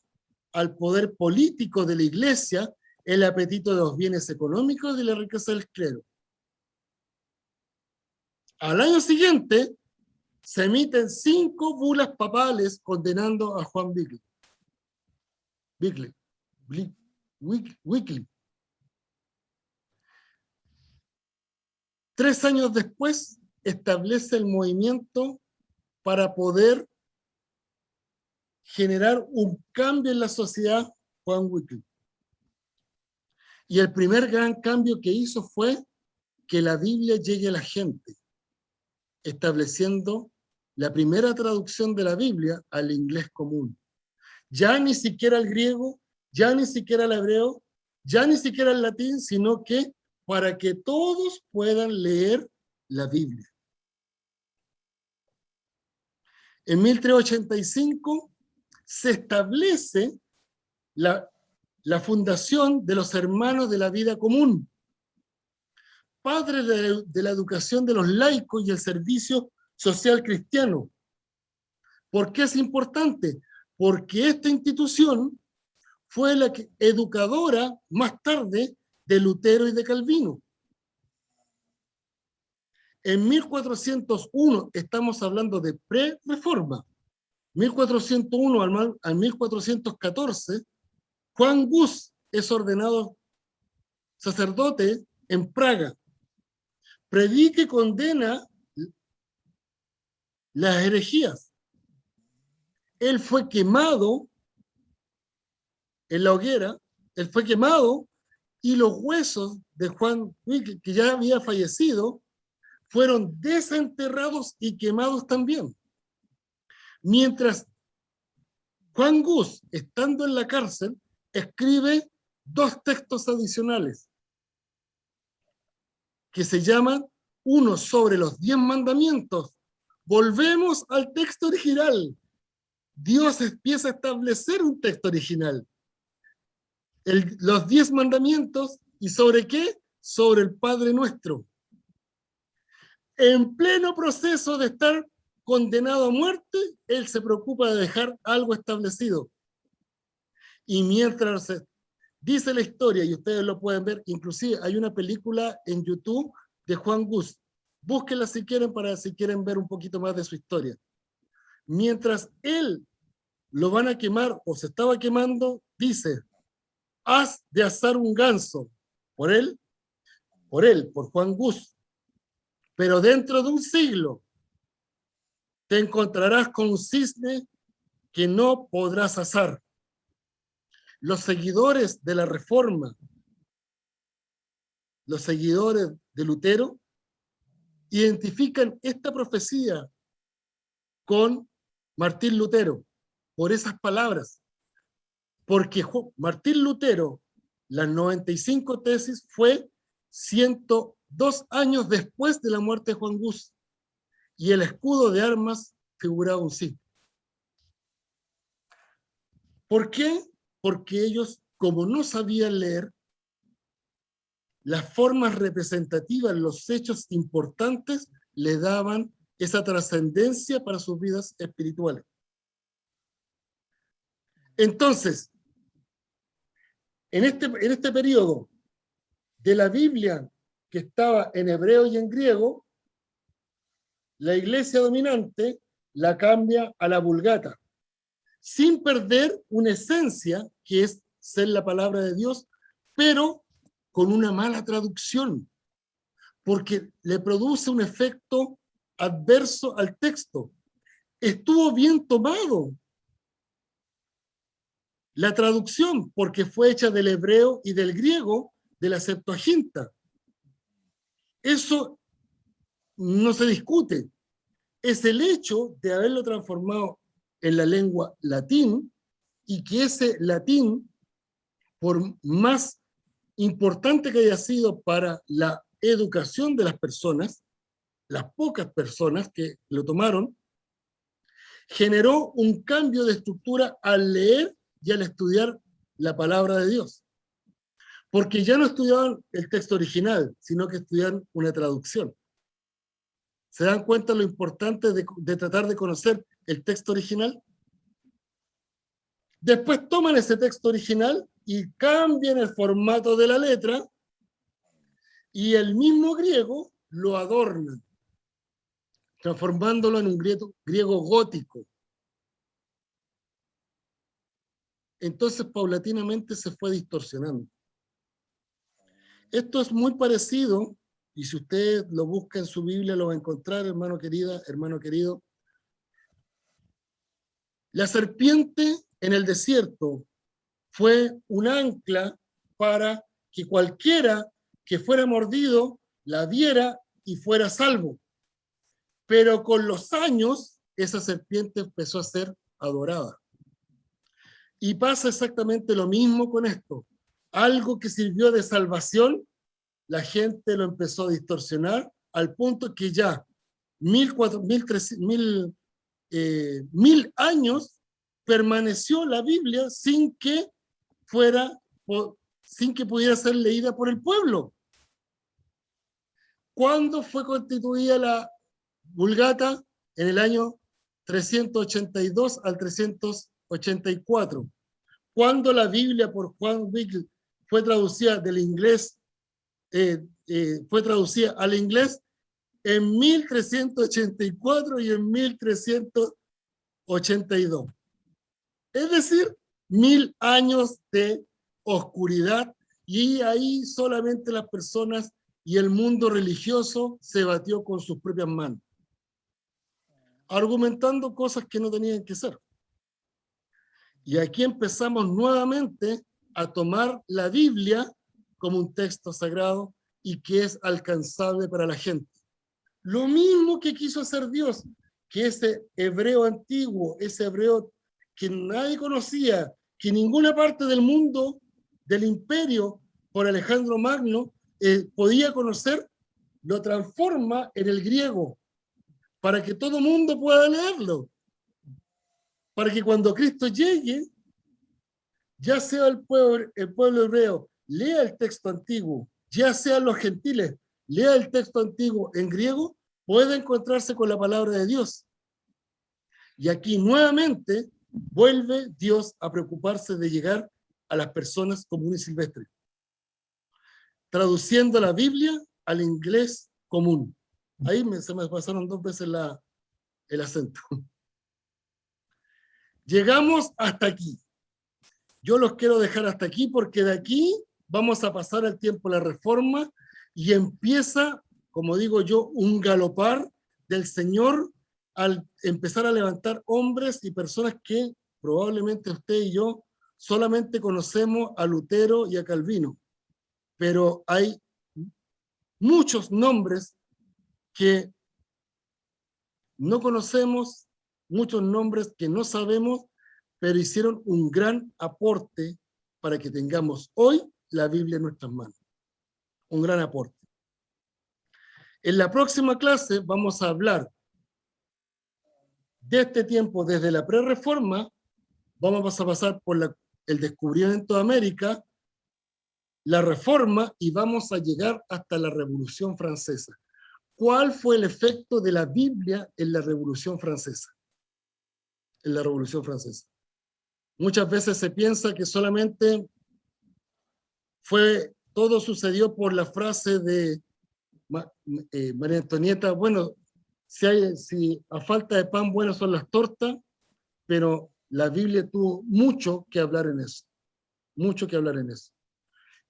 al poder político de la Iglesia, el apetito de los bienes económicos y de la riqueza del clero. Al año siguiente, se emiten 5 bulas papales condenando a Juan Wycliffe. 3 años después, establece el movimiento para poder generar un cambio en la sociedad, Juan Wycliffe. Y el primer gran cambio que hizo fue que la Biblia llegue a la gente, estableciendo la primera traducción de la Biblia al inglés común. Ya ni siquiera al griego, ya ni siquiera al hebreo, ya ni siquiera al latín, sino que para que todos puedan leer la Biblia. En 1385 se establece la fundación de los Hermanos de la Vida Común, padres de la educación de los laicos y el servicio social cristiano. ¿Por qué es importante? Porque esta institución fue la educadora más tarde de Lutero y de Calvino. En 1401, estamos hablando de pre-reforma, 1401 al 1414, Juan Hus es ordenado sacerdote en Praga. Predica y condena las herejías. Él fue quemado en la hoguera, él fue quemado y los huesos de Juan Wycliffe, que ya había fallecido, fueron desenterrados y quemados también. Mientras Juan Hus, estando en la cárcel, escribe 2 textos adicionales que se llaman, uno sobre los 10 mandamientos. Volvemos al texto original. Dios empieza a establecer un texto original. Los 10 mandamientos, ¿y sobre qué? Sobre el Padre Nuestro. En pleno proceso de estar condenado a muerte, él se preocupa de dejar algo establecido. Y mientras dice la historia, y ustedes lo pueden ver, inclusive hay una película en YouTube de Juan Hus. Búsquenla si quieren, para si quieren ver un poquito más de su historia. Mientras él lo van a quemar o se estaba quemando, dice, has de asar un ganso por él, por Juan Gus, pero dentro de un siglo te encontrarás con un cisne que no podrás asar. Los seguidores de la Reforma, los seguidores de Lutero, identifican esta profecía con Martín Lutero por esas palabras, porque Martín Lutero, las 95 tesis, fue 102 años después de la muerte de Juan Gus, y el escudo de armas figuraba un sí. ¿Por qué? Porque ellos, como no sabían leer, las formas representativas, los hechos importantes, le daban esa trascendencia para sus vidas espirituales. Entonces, en este periodo de la Biblia, que estaba en hebreo y en griego, la iglesia dominante la cambia a la Vulgata, sin perder una esencia que es ser la palabra de Dios, pero con una mala traducción, porque le produce un efecto adverso al texto. Estuvo bien tomado la traducción, porque fue hecha del hebreo y del griego de la Septuaginta. Eso no se discute. Es el hecho de haberlo transformado en la lengua latín, y que ese latín, por más importante que haya sido para la educación de las personas, las pocas personas que lo tomaron, generó un cambio de estructura al leer y al estudiar la palabra de Dios. Porque ya no estudiaban el texto original, sino que estudiaban una traducción. ¿Se dan cuenta lo importante de tratar de conocer el texto original? Después toman ese texto original y cambian el formato de la letra, y el mismo griego lo adornan, transformándolo en un griego gótico. Entonces, paulatinamente se fue distorsionando. Esto es muy parecido, y si usted lo busca en su Biblia lo va a encontrar, hermano querida, hermano querido. La serpiente en el desierto fue un ancla para que cualquiera que fuera mordido la viera y fuera salvo. Pero con los años, esa serpiente empezó a ser adorada. Y pasa exactamente lo mismo con esto. Algo que sirvió de salvación, la gente lo empezó a distorsionar al punto que ya 1000 años permaneció la Biblia sin que pudiera ser leída por el pueblo. ¿Cuándo fue constituida la Vulgata? En el año 382 al 384. Cuando la Biblia por Juan Wycliffe fue traducida del inglés, fue traducida al inglés en 1384 y en 1382. Es decir, 1000 años de oscuridad, y ahí solamente las personas y el mundo religioso se batió con sus propias manos, argumentando cosas que no tenían que ser. Y aquí empezamos nuevamente a tomar la Biblia como un texto sagrado y que es alcanzable para la gente. Lo mismo que quiso hacer Dios, que ese hebreo antiguo, ese hebreo que nadie conocía, que ninguna parte del mundo, del imperio por Alejandro Magno, podía conocer, lo transforma en el griego, para que todo mundo pueda leerlo. Para que cuando Cristo llegue, ya sea el pueblo hebreo, lea el texto antiguo, ya sean los gentiles, lea el texto antiguo en griego, puede encontrarse con la palabra de Dios. Y aquí nuevamente vuelve Dios a preocuparse de llegar a las personas comunes y silvestres, traduciendo la Biblia al inglés común. Ahí se me pasaron 2 veces el acento. Llegamos hasta aquí. Yo los quiero dejar hasta aquí porque de aquí vamos a pasar el tiempo de la reforma y empieza, como digo yo, un galopar del Señor al empezar a levantar hombres y personas que probablemente usted y yo solamente conocemos a Lutero y a Calvino, pero hay muchos nombres que no conocemos, muchos nombres que no sabemos, pero hicieron un gran aporte para que tengamos hoy la Biblia en nuestras manos. Un gran aporte. En la próxima clase vamos a hablar de este tiempo desde la prerreforma, vamos a pasar por el descubrimiento de América, la reforma y vamos a llegar hasta la Revolución Francesa. ¿Cuál fue el efecto de la Biblia en la Revolución Francesa? En la Revolución Francesa. Muchas veces se piensa que solamente todo sucedió por la frase de María Antonieta, bueno, si a falta de pan, bueno, son las tortas, pero la Biblia tuvo mucho que hablar en eso, mucho que hablar en eso.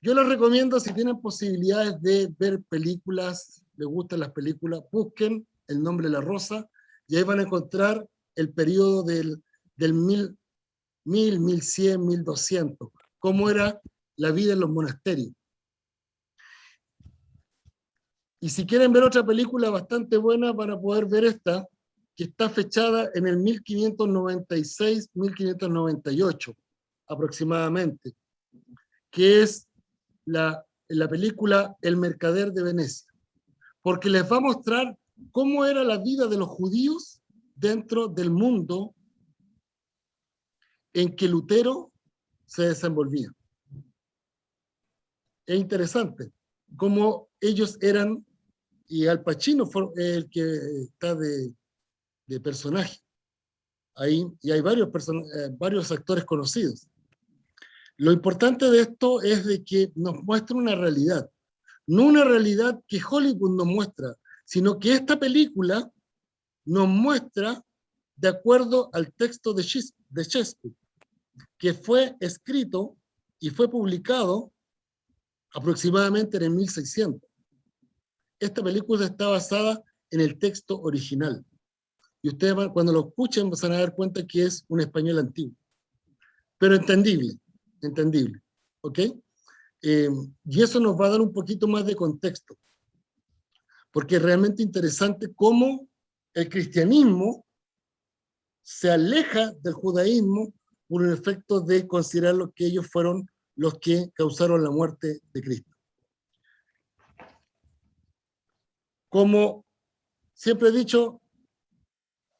Yo les recomiendo, si tienen posibilidades de ver películas, les gustan las películas, busquen El nombre de la rosa, y ahí van a encontrar el periodo del 1000, 1100, 1200, cómo era la vida en los monasterios. Y si quieren ver otra película bastante buena, van a poder ver esta, que está fechada en el 1596, 1598, aproximadamente, que es la película El mercader de Venecia, porque les va a mostrar cómo era la vida de los judíos dentro del mundo en que Lutero se desenvolvía. Es interesante cómo ellos eran, y Al Pacino fue el que está de personaje ahí, y hay varios actores conocidos. Lo importante de esto es de que nos muestra una realidad, no una realidad que Hollywood nos muestra, sino que esta película nos muestra de acuerdo al texto de Shakespeare, que fue escrito y fue publicado aproximadamente en el 1600. Esta película está basada en el texto original. Y ustedes cuando lo escuchen van a dar cuenta que es un español antiguo. Pero entendible, entendible. ¿Ok? Y eso nos va a dar un poquito más de contexto. Porque es realmente interesante cómo el cristianismo se aleja del judaísmo por un efecto de considerar lo que ellos fueron los que causaron la muerte de Cristo. Como siempre he dicho,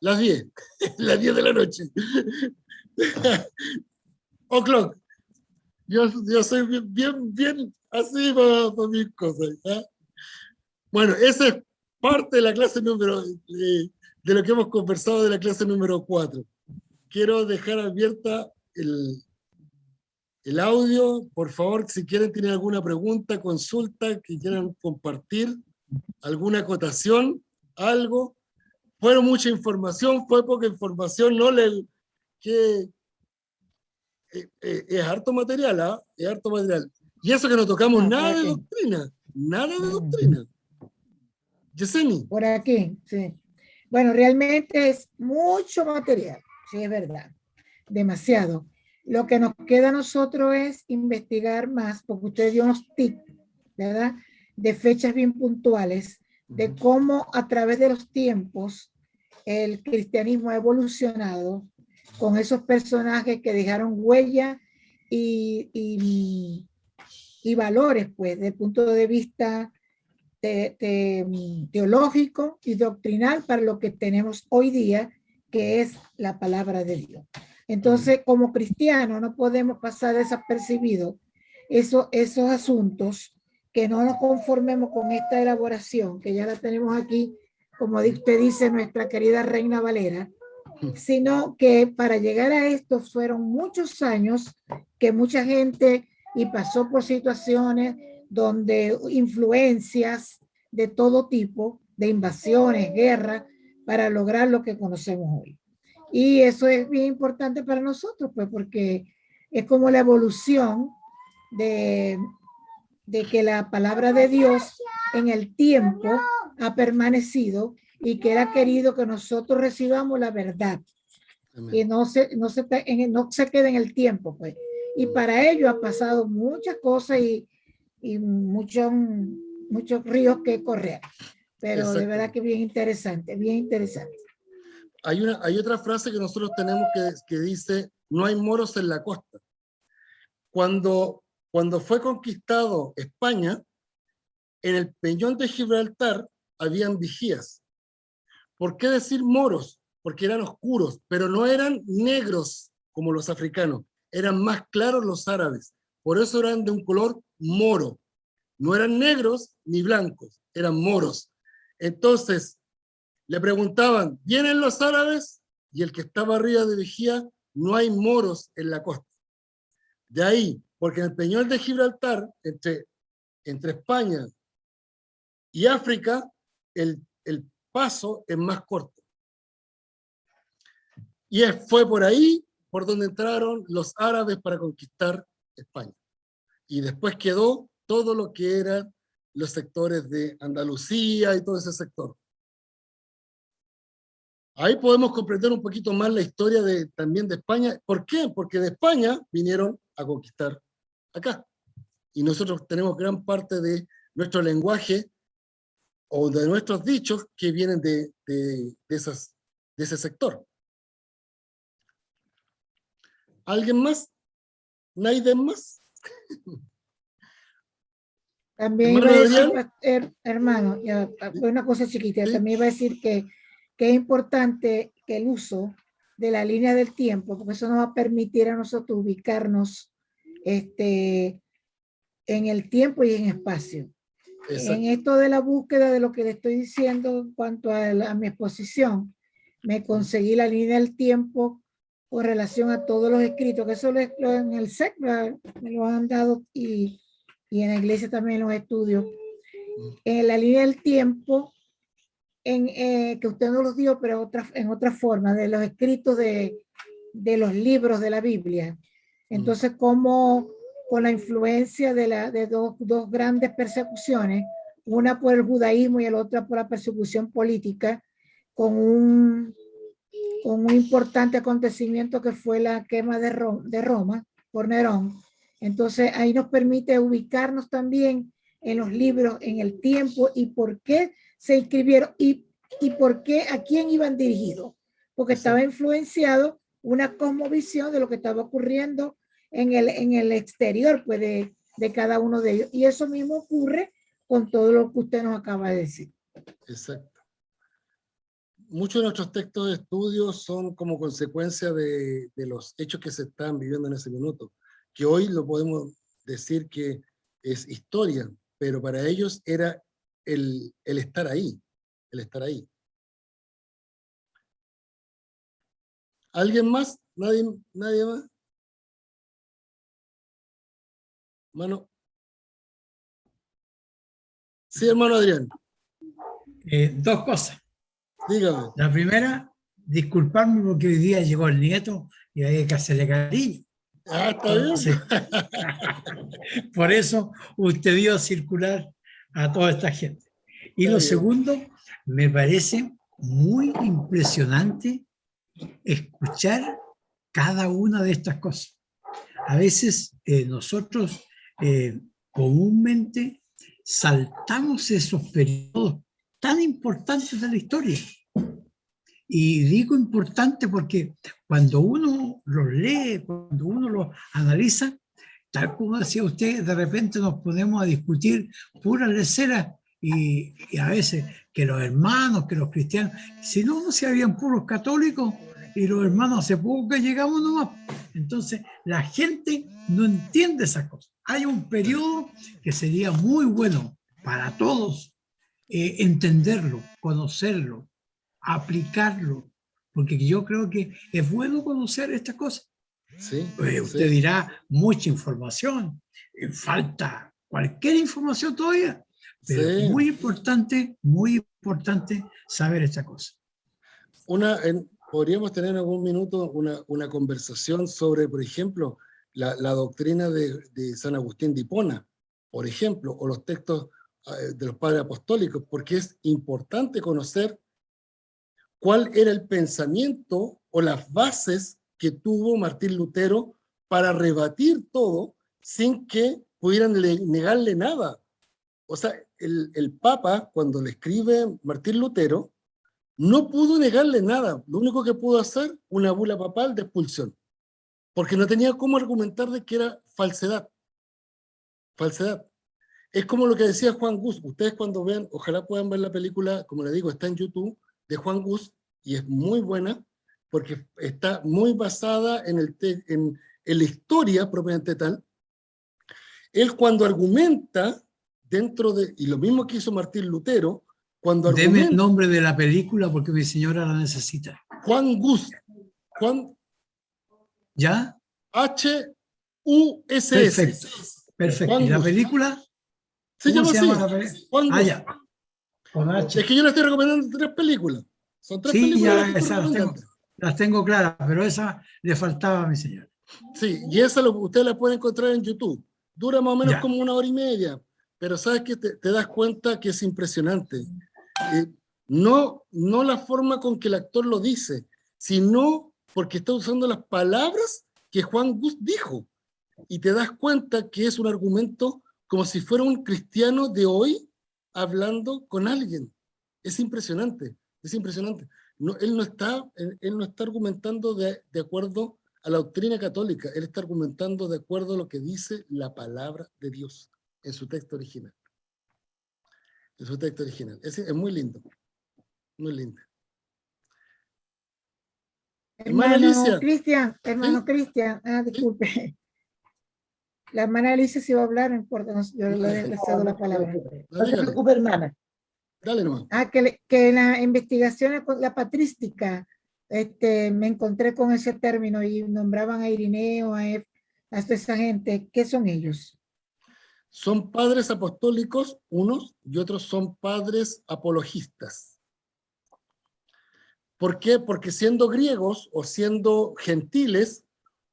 las 10, las 10 de la noche. O'clock. Yo soy bien así para mis cosas. ¿Eh? Bueno, esa es parte de la clase de lo que hemos conversado de la clase número 4. Quiero dejar abierta el audio. Por favor, si quieren, tienen alguna pregunta, consulta, que quieran compartir, alguna acotación, algo. Fue mucha información, fue poca información, no que es harto material, ¿ah? Es harto material. Y eso que no tocamos nada de doctrina, nada de doctrina. Yeseni. Por aquí, sí. Bueno, realmente es mucho material, sí, es verdad, demasiado. Lo que nos queda a nosotros es investigar más, porque usted dio unos tips, ¿verdad? De fechas bien puntuales, de cómo a través de los tiempos el cristianismo ha evolucionado con esos personajes que dejaron huella y valores, pues, desde el punto de vista teológico y doctrinal para lo que tenemos hoy día, que es la palabra de Dios. Entonces, como cristianos, no podemos pasar desapercibidos esos asuntos, que no nos conformemos con esta elaboración, que ya la tenemos aquí, como usted dice, nuestra querida Reina Valera, sino que para llegar a esto fueron muchos años que mucha gente y pasó por situaciones donde influencias de todo tipo, de invasiones, guerras, para lograr lo que conocemos hoy. Y eso es bien importante para nosotros, pues, porque es como la evolución de que la palabra de Dios en el tiempo ha permanecido y que Él ha querido que nosotros recibamos la verdad. Amén. Y no se quede en el tiempo, pues. Y para ello ha pasado muchas cosas y muchos ríos que correr. Pero de verdad que bien interesante, bien interesante. Hay otra frase que nosotros tenemos que dice, no hay moros en la costa. Cuando fue conquistado España, en el Peñón de Gibraltar habían vigías. ¿Por qué decir moros? Porque eran oscuros, pero no eran negros como los africanos, eran más claros los árabes. Por eso eran de un color moro. No eran negros ni blancos, eran moros. Entonces, le preguntaban, ¿vienen los árabes? Y el que estaba arriba de vigía, no hay moros en la costa. De ahí, porque en el Peñón de Gibraltar, entre España y África, el paso es más corto. Y fue por ahí por donde entraron los árabes para conquistar España. Y después quedó todo lo que eran los sectores de Andalucía y todo ese sector. Ahí podemos comprender un poquito más la historia también de España. ¿Por qué? Porque de España vinieron a conquistar acá. Y nosotros tenemos gran parte de nuestro lenguaje o de nuestros dichos que vienen de ese sector. ¿Alguien más? ¿Nadie más? También iba a decir, hermano, una cosa chiquita, ¿sí? También iba a decir que es importante que el uso de la línea del tiempo, porque eso nos va a permitir a nosotros ubicarnos en el tiempo y en espacio. Exacto. En esto de la búsqueda de lo que le estoy diciendo en cuanto a mi exposición, me conseguí la línea del tiempo con relación a todos los escritos, que eso en el SEC me lo han dado y en la iglesia también en los estudios. En la línea del tiempo, que usted no los dio, pero en otra forma, de los escritos de los libros de la Biblia. Entonces, como con la influencia de dos grandes persecuciones, una por el judaísmo y la otra por la persecución política, con un importante acontecimiento que fue la quema de Roma por Nerón. Entonces, ahí nos permite ubicarnos también en los libros, en el tiempo y por qué se escribieron y por qué, a quién iban dirigidos. Porque estaba influenciado una cosmovisión de lo que estaba ocurriendo en el exterior, pues, de cada uno de ellos. Y eso mismo ocurre con todo lo que usted nos acaba de decir. Exacto. Muchos de nuestros textos de estudio son como consecuencia de los hechos que se están viviendo en ese minuto, que hoy lo podemos decir que es historia, pero para ellos era el estar ahí, el estar ahí. ¿Alguien más? ¿Nadie más? Hermano. Sí, hermano Adrián. Dos cosas. Dígame. La primera, disculparme porque hoy día llegó el nieto y hay que hacerle cariño. Ah, está bien. Por eso usted dio circular a toda esta gente. Y está lo bien. Segundo, me parece muy impresionante escuchar cada una de estas cosas. A veces nosotros comúnmente saltamos esos periodos tan importantes de la historia. Y digo importante porque cuando uno los lee, cuando uno los analiza, tal como decía usted, de repente nos ponemos a discutir puras leceras y a veces que los hermanos, que los cristianos, si no se habían puros católicos y los hermanos hace poco que llegamos nomás. Entonces la gente no entiende esas cosas. Hay un periodo que sería muy bueno para todos entenderlo, conocerlo, aplicarlo, porque yo creo que es bueno conocer estas cosas. Sí, usted dirá mucha información, falta cualquier información todavía, pero muy importante saber esta cosa. podríamos tener en algún minuto una conversación sobre, por ejemplo, la doctrina de San Agustín de Hipona, por ejemplo, o los textos de los padres apostólicos, porque es importante conocer cuál era el pensamiento o las bases que tuvo Martín Lutero para rebatir todo sin que pudieran negarle nada. O sea, el Papa, cuando le escribe Martín Lutero, no pudo negarle nada. Lo único que pudo hacer, una bula papal de expulsión, porque no tenía cómo argumentar de que era falsedad. Falsedad. Es como lo que decía Juan Gus. Ustedes cuando vean, ojalá puedan ver la película, como le digo, está en YouTube, de Juan Gus, y es muy buena, porque está muy basada en la historia propiamente tal. Él cuando argumenta dentro de, y lo mismo que hizo Martín Lutero, cuando Deme argumenta, el nombre de la película porque mi señora la necesita. Juan Gus, Juan ¿Ya? H-U-S-S. Perfecto. Perfecto. Juan ¿Y la Gus. película? Se ¿Cómo llama se así, llama la película? Juan Ah, Gus. ya. Con H. Es que yo le estoy recomendando 3 películas. Son 3 Sí, películas ya las que estoy esas recomendando. las tengo claras, pero esa le faltaba a mi señora. Sí, y esa ustedes la pueden encontrar en YouTube. Dura más o menos Ya. como 1 hora y media, pero sabes que te das cuenta que es impresionante. No la forma con que el actor lo dice, sino porque está usando las palabras que Juan Gus dijo. Y te das cuenta que es un argumento como si fuera un cristiano de hoy hablando con alguien. Es impresionante, es impresionante. No, él no está argumentando de acuerdo a la doctrina católica, él está argumentando de acuerdo a lo que dice la palabra de Dios en su texto original. En su texto original. Es muy lindo, muy lindo. Hermana Alicia. Hermano Cristian, disculpe. La hermana Alicia se iba a hablar, no importa, yo le cedo la palabra. No se preocupe, hermana. Dale nomás. Que en la investigación, la patrística, me encontré con ese término y nombraban a Irineo, a toda esa gente. ¿Qué son ellos? Son padres apostólicos, unos, y otros son padres apologistas. ¿Por qué? Porque siendo griegos o siendo gentiles,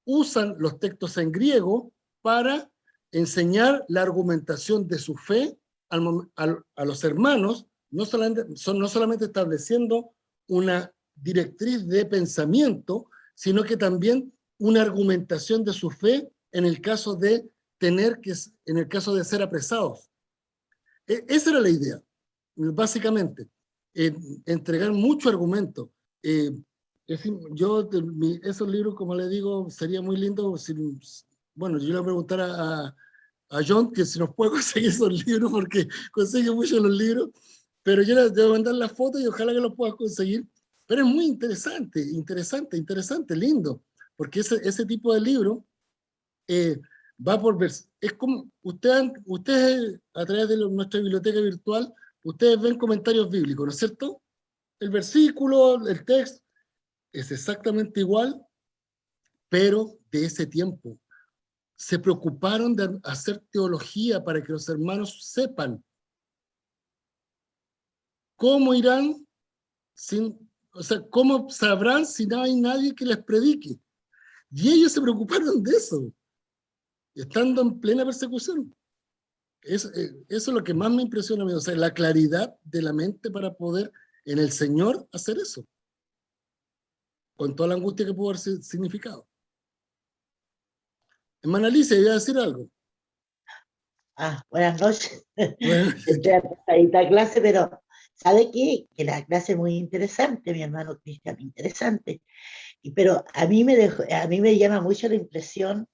usan los textos en griego para enseñar la argumentación de su fe a los hermanos, no solamente estableciendo una directriz de pensamiento, sino que también una argumentación de su fe en el caso de ser apresados. Esa era la idea, básicamente, entregar mucho argumento. Esos libros, como le digo, sería muy lindo. Bueno, yo le voy a preguntar a John que si nos puede conseguir esos libros, porque consigue mucho los libros, pero yo le voy a mandar la foto y ojalá que los puedas conseguir. Pero es muy interesante, lindo, porque ese tipo de libro va por ver. Es como ustedes a través de nuestra biblioteca virtual, ustedes ven comentarios bíblicos, ¿no es cierto? El versículo, el texto, es exactamente igual, pero de ese tiempo. Se preocuparon de hacer teología para que los hermanos sepan cómo irán cómo sabrán si no hay nadie que les predique. Y ellos se preocuparon de eso, estando en plena persecución. Eso es lo que más me impresiona a mí, o sea, la claridad de la mente para poder en el Señor hacer eso, con toda la angustia que pudo haber significado. Hermana Alicia, iba a decir algo. Buenas noches. Bueno, Estoy atentadita a clase, pero ¿sabe qué? Que la clase es muy interesante, mi hermano Cristian, interesante. Pero a mí me llama mucho la impresión,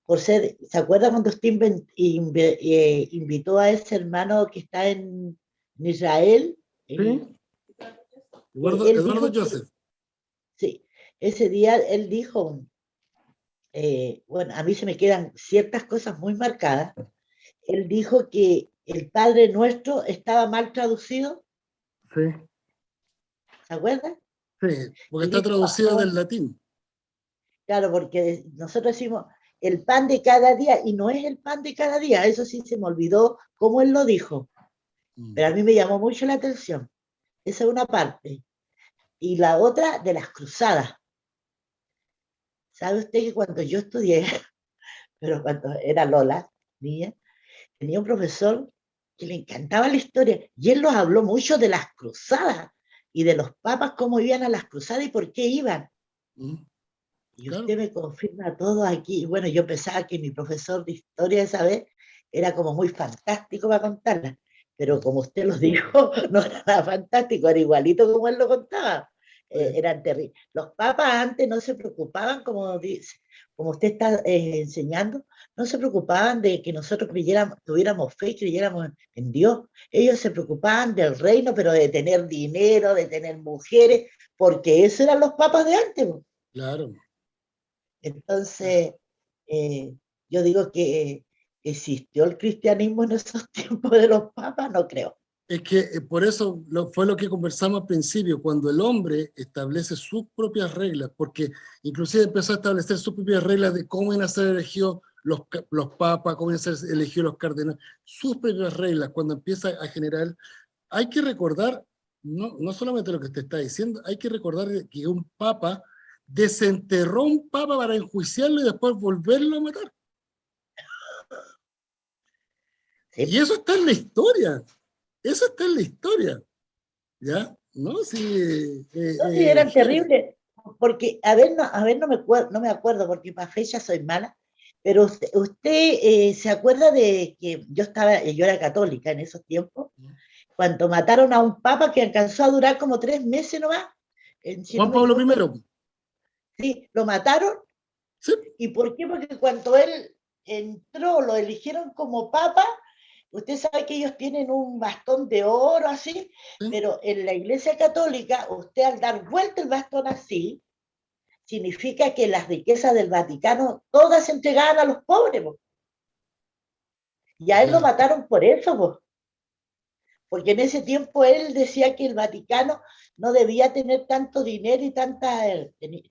por ser, ¿se acuerda cuando usted invitó a ese hermano que está en Israel? ¿sí? Él Eduardo dijo Joseph. Sí, ese día él dijo, bueno, a mí se me quedan ciertas cosas muy marcadas. Él dijo que el Padre Nuestro estaba mal traducido. Sí. ¿Se acuerda? Sí, porque Y está dijo, traducido del latín. Claro, porque nosotros decimos el pan de cada día y no es el pan de cada día. Eso sí se me olvidó cómo él lo dijo. Pero a mí me llamó mucho la atención. Esa es una parte. y la otra de las cruzadas. ¿Sabe usted que cuando yo estudié, pero cuando era Lola, niña, tenía un profesor que le encantaba la historia y él nos habló mucho de las cruzadas y de los papas, cómo iban a las cruzadas y por qué iban? Y Claro. usted me confirma todo aquí. Bueno, yo pensaba que mi profesor de historia esa vez era como muy fantástico para contarla, pero como usted lo dijo, no era nada fantástico, era igualito como él lo contaba. Eran terribles. Los papas antes no se preocupaban, como dice, como usted está enseñando, no se preocupaban de que nosotros creyéramos, tuviéramos fe y creyéramos en Dios. Ellos se preocupaban del reino, pero de tener dinero, de tener mujeres, porque esos eran los papas de antes. Claro. Entonces, yo digo que existió el cristianismo en esos tiempos de los papas, no creo. Es que por eso fue lo que conversamos al principio, cuando el hombre establece sus propias reglas, porque inclusive empezó a establecer sus propias reglas de cómo iban a ser elegidos los papas, cómo iban a ser elegidos los cardenales, sus propias reglas, cuando empieza a generar, hay que recordar, no solamente lo que usted está diciendo, hay que recordar que un papa desenterró a un papa para enjuiciarlo y después volverlo a matar. Sí. Y eso está en la historia. Eso está en la historia, ¿ya? ¿No? Sí, No, sí, eran terribles, porque, a ver, no me acuerdo, porque para fecha soy mala, pero usted se acuerda de que yo era católica en esos tiempos, cuando mataron a un papa que alcanzó a durar como 3 meses nomás, si no Juan me Pablo equivoco. I. Sí, lo mataron. Sí. ¿Y por qué? Porque cuando él entró, lo eligieron como papa. Usted sabe que ellos tienen un bastón de oro así, Sí. pero en la Iglesia Católica, usted al dar vuelta el bastón así, significa que las riquezas del Vaticano todas se entregaban a los pobres. Po. Y a él lo mataron por eso, po. Porque en ese tiempo él decía que el Vaticano no debía tener tanto dinero y tanta,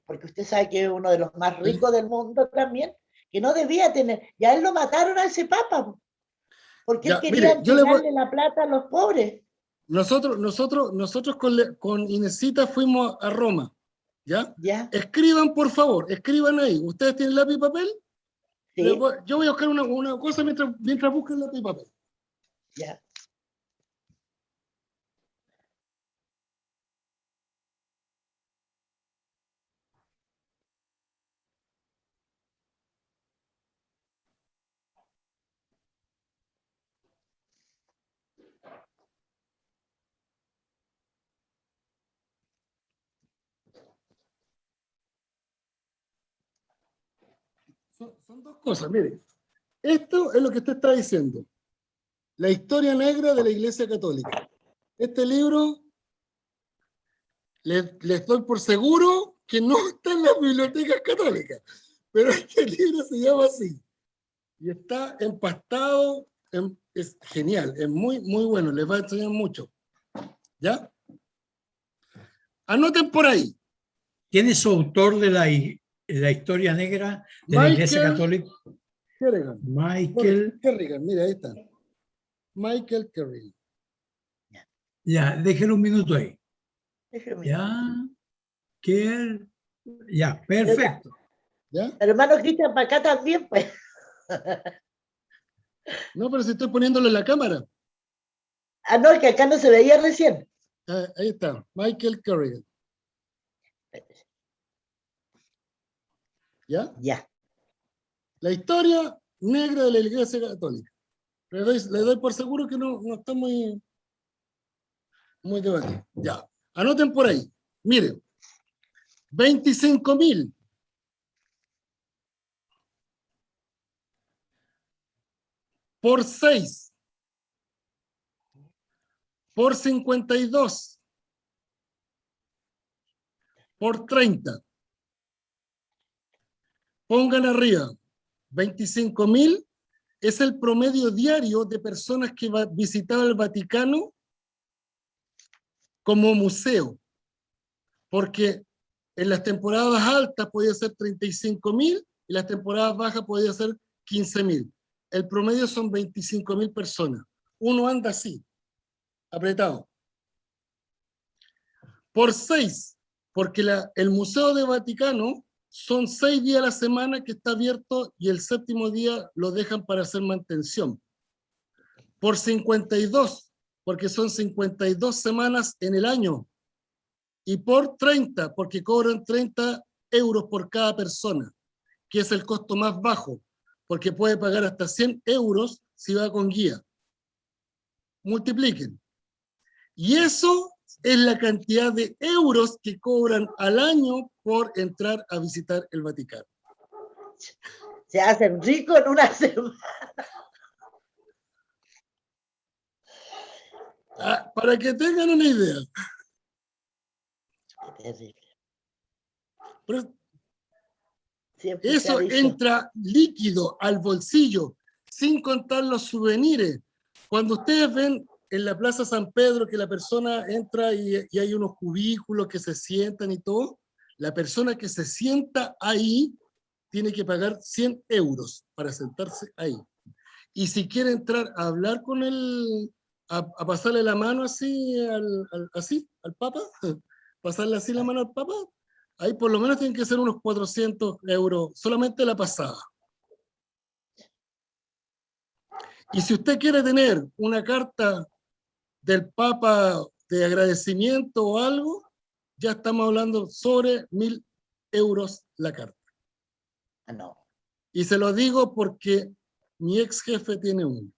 porque usted sabe que es uno de los más ricos del mundo también, que no debía tener. Y a él lo mataron a ese papa, po. Porque él quería Mire, entregarle la plata a los pobres. nosotros con Inesita fuimos a Roma, ¿ya? Ya, Escriban, por favor, escriban ahí. ¿Ustedes tienen lápiz y papel? sí, Yo voy a buscar una cosa mientras busquen lápiz y papel. ya. Son dos cosas, mire. Esto es lo que usted está diciendo. La historia negra de la Iglesia Católica. Este libro, les doy por seguro que no está en las bibliotecas católicas, pero este libro se llama así. Y está empastado, es genial, es muy, muy bueno, les va a enseñar mucho. ¿Ya? Anoten por ahí. ¿Quién es su autor de la historia negra de la Iglesia Católica? Kerrigan. Michael. Kerrigan, mira, ahí está. Michael Kerrigan. Ya, déjelo un minuto ahí. Déjeme. Ya, perfecto. ¿Ya? Pero hermano Cristian, para acá también, pues. No, pero si estoy poniéndolo en la cámara. Ah, no, que acá no se veía recién. Ahí está, Michael Kerrigan. ¿Ya? Ya. La historia negra de la Iglesia Católica. Le doy por seguro que no está muy debatido. Ya. Anoten por ahí. Miren. 25.000. Por 6. Por 52. Por 30. Pongan arriba. 25.000 es el promedio diario de personas que visitaban el Vaticano como museo. Porque en las temporadas altas podía ser 35.000 y las temporadas bajas podía ser 15.000. El promedio son 25.000 personas. Uno anda así, apretado. Por 6, Porque el Museo del Vaticano son 6 días a la semana que está abierto y el 7º día lo dejan para hacer mantención. Por 52, porque son 52 semanas en el año. Y por 30, porque cobran 30 euros por cada persona, que es el costo más bajo, porque puede pagar hasta 100 euros si va con guía. Multipliquen. Y eso es la cantidad de euros que cobran al año por entrar a visitar el Vaticano. Se hacen ricos en una semana. Para que tengan una idea. Terrible. Pero Siempre se ha eso dicho. entra líquido al bolsillo, sin contar los souvenirs. Cuando ustedes ven en la Plaza San Pedro que la persona entra y hay unos cubículos que se sientan y todo, la persona que se sienta ahí tiene que pagar 100 euros para sentarse ahí. Y si quiere entrar a hablar con él, a pasarle la mano así al Papa, pasarle así la mano al Papa, ahí por lo menos tienen que ser unos 400 euros, solamente la pasada. Y si usted quiere tener una carta del Papa de agradecimiento o algo, ya estamos hablando sobre 1.000 euros la carta. Ah, no. Y se lo digo porque mi ex jefe tiene uno.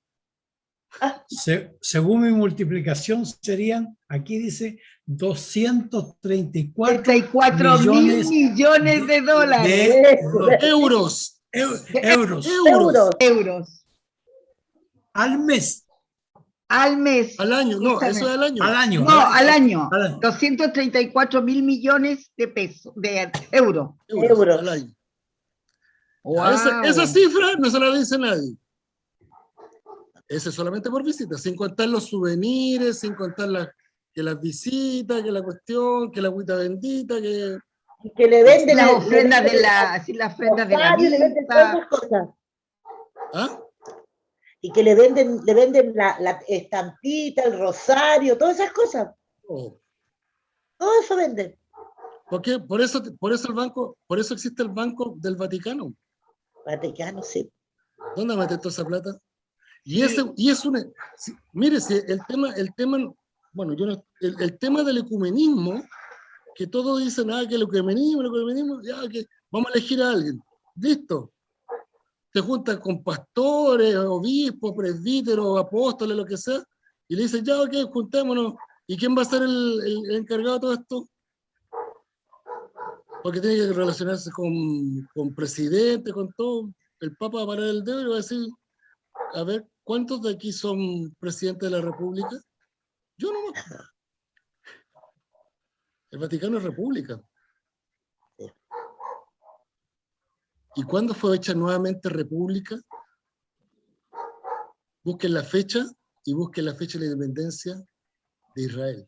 Según mi multiplicación serían, aquí dice 234 34 mil millones de dólares. Euros. Euros. Al mes. Al mes. Al año, no, eso es al año. Al año. No, al año. Al año. 234 mil millones de pesos, de euros. Euros. Al año. Wow. Esa cifra no se la dice nadie. Ese es solamente por visita, sin contar los souvenirs, sin contar que las visitas, que la cuestión, que la agüita bendita, que... Y que le venden Las ofrendas de la le venden todas misa. esas cosas. ¿Ah? Y que le venden la estampita, el rosario, todas esas cosas. Oh. Todo eso venden. Porque por eso existe el Banco del Vaticano. Vaticano, sí. ¿Dónde mete toda esa plata? Mire, si el tema, bueno, el tema del ecumenismo, que todos dicen, que el ecumenismo, ya que vamos a elegir a alguien. Listo. Se juntan con pastores, obispos, presbíteros, apóstoles, lo que sea, y le dicen, ya, ok, juntémonos. ¿Y quién va a ser el encargado de todo esto? Porque tiene que relacionarse con presidente, con todo. El Papa va a parar el dedo y va a decir, a ver, ¿cuántos de aquí son presidentes de la República? Yo no. El Vaticano es república. ¿Y cuándo fue hecha nuevamente república? Busquen la fecha y busquen la fecha de la independencia de Israel.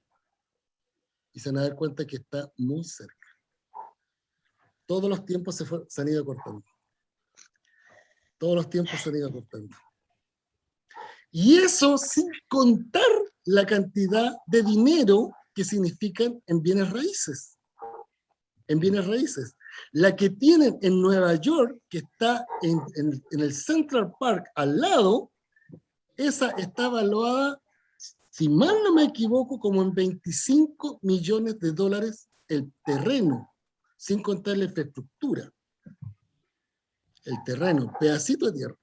Y se van a dar cuenta que está muy cerca. Todos los tiempos se han ido acortando. Todos los tiempos se han ido acortando. Y eso sin contar la cantidad de dinero que significan en bienes raíces. En bienes raíces. La que tienen en Nueva York, que está en el Central Park al lado, esa está evaluada, si mal no me equivoco, como en 25 millones de dólares el terreno, sin contar la infraestructura. El terreno, pedacito de tierra,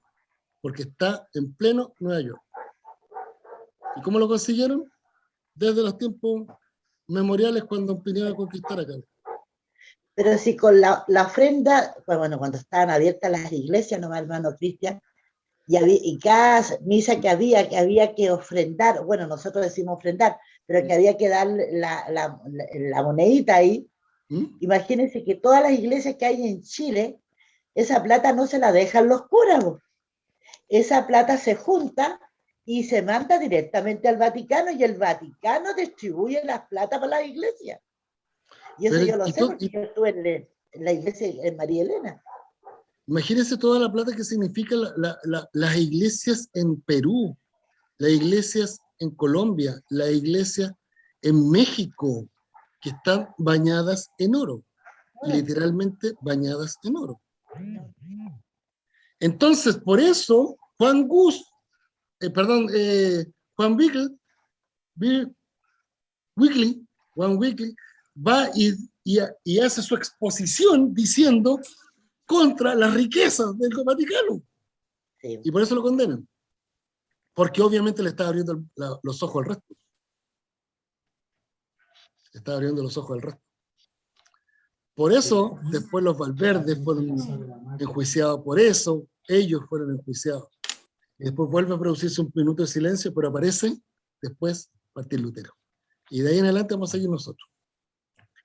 porque está en pleno Nueva York. ¿Y cómo lo consiguieron? Desde los tiempos memoriales cuando vinieron a conquistar acá. Pero si con la ofrenda, pues bueno, cuando estaban abiertas las iglesias, nomás hermano Cristian, y cada misa que había que ofrendar, bueno, nosotros decimos ofrendar, pero que había que dar la monedita ahí. Imagínense que todas las iglesias que hay en Chile, esa plata no se la dejan los curas. Esa plata se junta y se manda directamente al Vaticano, y el Vaticano distribuye las plata para las iglesias. Y eso yo lo sé porque yo estuve en la iglesia en María Elena. Imagínense toda la plata que significa las iglesias en Perú, las iglesias en Colombia, las iglesias en México, que están bañadas en oro, literalmente bañadas en oro. Entonces, por eso, Juan Weekly va y hace su exposición diciendo contra las riquezas del Vaticano. Sí. Y por eso lo condenan. Porque obviamente le está abriendo los ojos al resto. Le está abriendo los ojos al resto. Por eso, después los Valverde fueron enjuiciados por eso, ellos fueron enjuiciados. Y después vuelve a producirse un minuto de silencio, pero aparece después Martín Lutero. Y de ahí en adelante vamos a seguir nosotros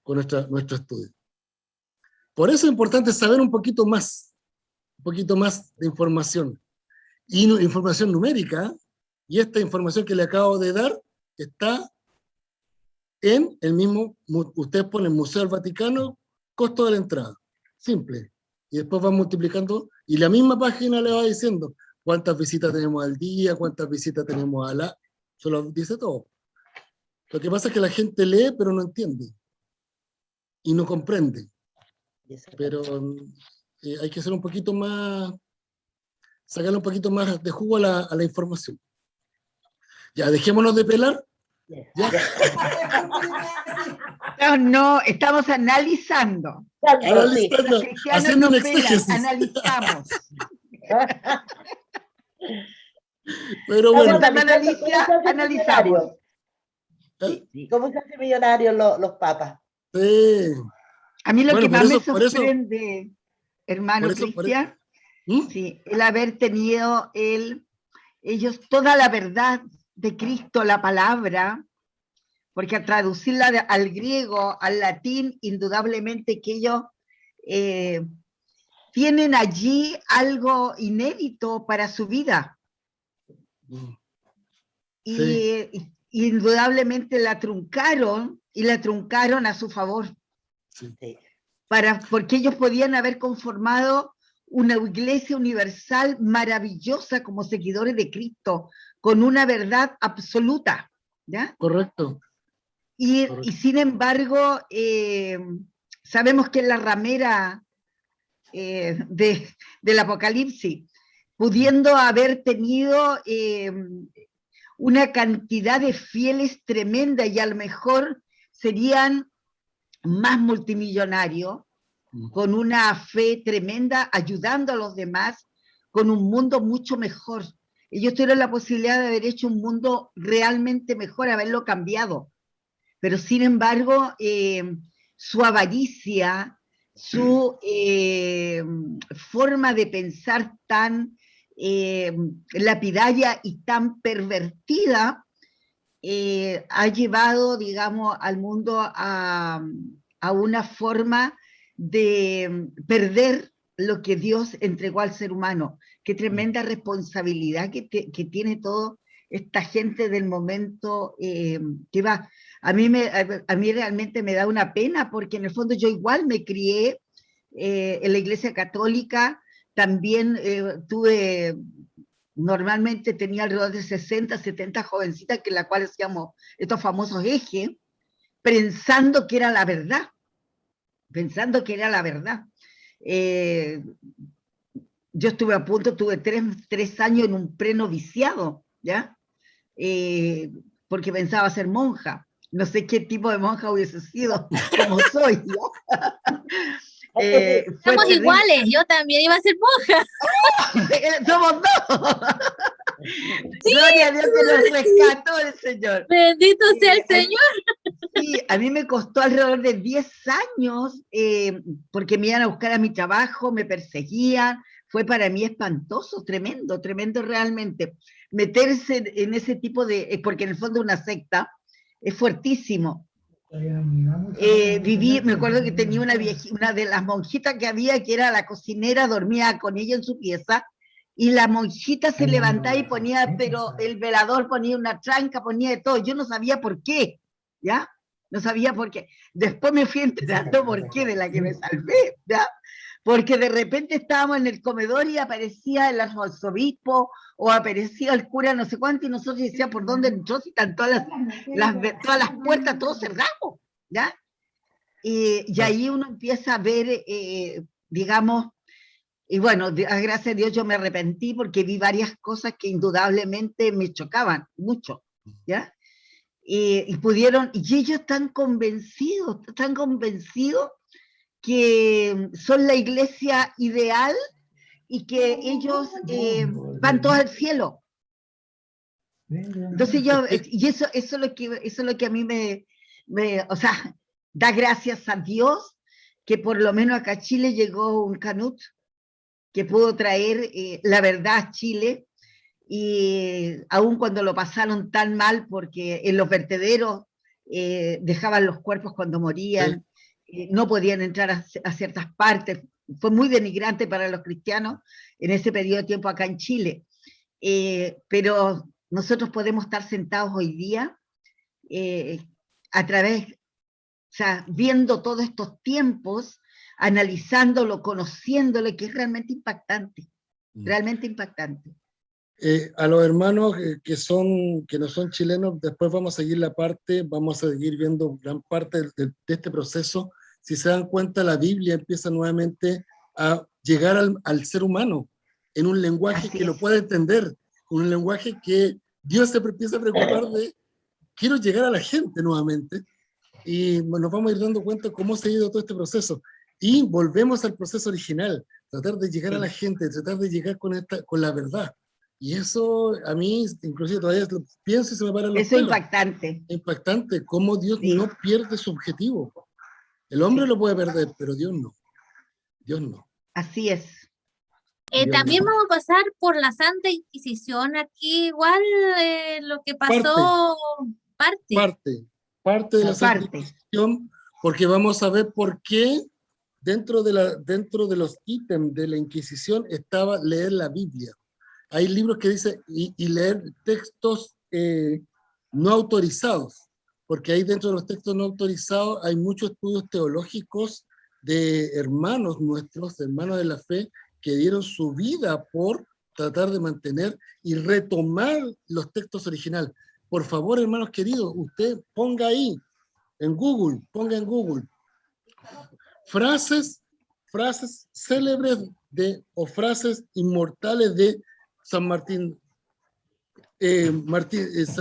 con nuestro estudio. Por eso es importante saber un poquito más de información. Y información numérica, y esta información que le acabo de dar está en el mismo, ustedes ponen Museo del Vaticano, costo de la entrada, simple, y después van multiplicando, y la misma página le va diciendo cuántas visitas tenemos al día, cuántas visitas tenemos se lo dice todo. Lo que pasa es que la gente lee, pero no entiende, y no comprende, pero hay que hacer un poquito más, sacarle un poquito más de jugo a la información. Ya, dejémonos de pelar. ¿Ya? No, estamos analizando. Analizando, Los cristianos haciendo no un pelan, exégesis. analizamos. Pero bueno, Analizamos. Sí. ¿Cómo se hace millonarios los papas? sí. A mí lo Bueno, que por más eso- me sorprende, hermano por eso- Cristian, ¿Mm? sí, el haber tenido ellos toda la verdad de Cristo, la palabra, porque al traducirla al griego, al latín, indudablemente que ellos tienen allí algo inédito para su vida. Sí. Y indudablemente la truncaron, y la truncaron a su favor. Sí. Porque ellos podían haber conformado una iglesia universal maravillosa como seguidores de Cristo, con una verdad absoluta, ¿ya? Correcto. Y Correcto. sin embargo, sabemos que es la ramera del Apocalipsis, pudiendo haber tenido una cantidad de fieles tremenda, y a lo mejor serían más multimillonarios, con una fe tremenda, ayudando a los demás, con un mundo mucho mejor. Ellos tuvieron la posibilidad de haber hecho un mundo realmente mejor, haberlo cambiado. Pero sin embargo, su avaricia, su forma de pensar tan lapidaria y tan pervertida, ha llevado, digamos, al mundo a una forma de perder lo que Dios entregó al ser humano. Qué tremenda responsabilidad que tiene toda esta gente del momento que va. A mí realmente me da una pena, porque en el fondo yo igual me crié en la Iglesia Católica, también normalmente tenía alrededor de 60, 70 jovencitas, que la cual hacíamos estos famosos ejes, pensando que era la verdad, yo estuve a punto, tuve tres años en un prenoviciado, ¿ya? Porque pensaba ser monja. No sé qué tipo de monja hubiese sido, como soy, ¿ya? Somos terrible. iguales, yo también iba a ser monja. Somos dos. Sí. Gloria a Dios que nos rescató el Señor. Bendito sea el Señor. Sí, a mí me costó alrededor de 10 años, porque me iban a buscar a mi trabajo, me perseguían. Fue para mí espantoso, tremendo, tremendo realmente. Meterse en ese tipo de... porque en el fondo una secta es fuertísimo. Me acuerdo que tenía una de las monjitas que había, que era la cocinera, dormía con ella en su pieza, y la monjita se levantaba y ponía, pero el velador ponía una tranca, ponía de todo. Yo no sabía por qué, ¿ya? No sabía por qué. Después me fui enterando por qué, de la que me salvé, ¿ya? Porque de repente estábamos en el comedor y aparecía el arzobispo o aparecía el cura no sé cuánto, y nosotros decíamos, ¿por dónde entró? Si están todas las puertas, todos cerrados, ¿ya? y ahí uno empieza a ver, digamos, y bueno, gracias a Dios yo me arrepentí porque vi varias cosas que indudablemente me chocaban mucho, ¿ya? Y ellos están convencidos que son la iglesia ideal y que ellos van todos al cielo. Entonces eso es lo que a mí o sea, da gracias a Dios que por lo menos acá a Chile llegó un Canut que pudo traer la verdad a Chile, y aun cuando lo pasaron tan mal porque en los vertederos dejaban los cuerpos cuando morían, no podían entrar a ciertas partes, fue muy denigrante para los cristianos en ese periodo de tiempo acá en Chile, pero nosotros podemos estar sentados hoy día a través, o sea, viendo todos estos tiempos, analizándolo, conociéndolo, que es realmente impactante, realmente impactante. A los hermanos que no son chilenos, después vamos a seguir vamos a seguir viendo gran parte de este proceso. Si se dan cuenta, la Biblia empieza nuevamente a llegar al ser humano en un lenguaje que lo pueda entender, un lenguaje que Dios se empieza a preocupar de, quiero llegar a la gente nuevamente, y nos vamos a ir dando cuenta cómo se ha ido todo este proceso. Y volvemos al proceso original, tratar de llegar a la gente, tratar de llegar con la verdad. Y eso a mí, inclusive todavía lo pienso y se me paran los pelos. Eso es impactante. Impactante, cómo Dios no pierde su objetivo. El hombre lo puede perder, pero Dios no. Dios no. Así es. También vamos a pasar por la Santa Inquisición. Aquí igual lo que pasó, parte de la Santa Inquisición, porque vamos a ver por qué dentro de los ítems de la Inquisición estaba leer la Biblia. Hay libros que dicen, y leer textos no autorizados, porque ahí dentro de los textos no autorizados hay muchos estudios teológicos de hermanos nuestros, hermanos de la fe, que dieron su vida por tratar de mantener y retomar los textos originales. Por favor, hermanos queridos, usted ponga ahí, ponga en Google, frases célebres o frases inmortales de San Martín,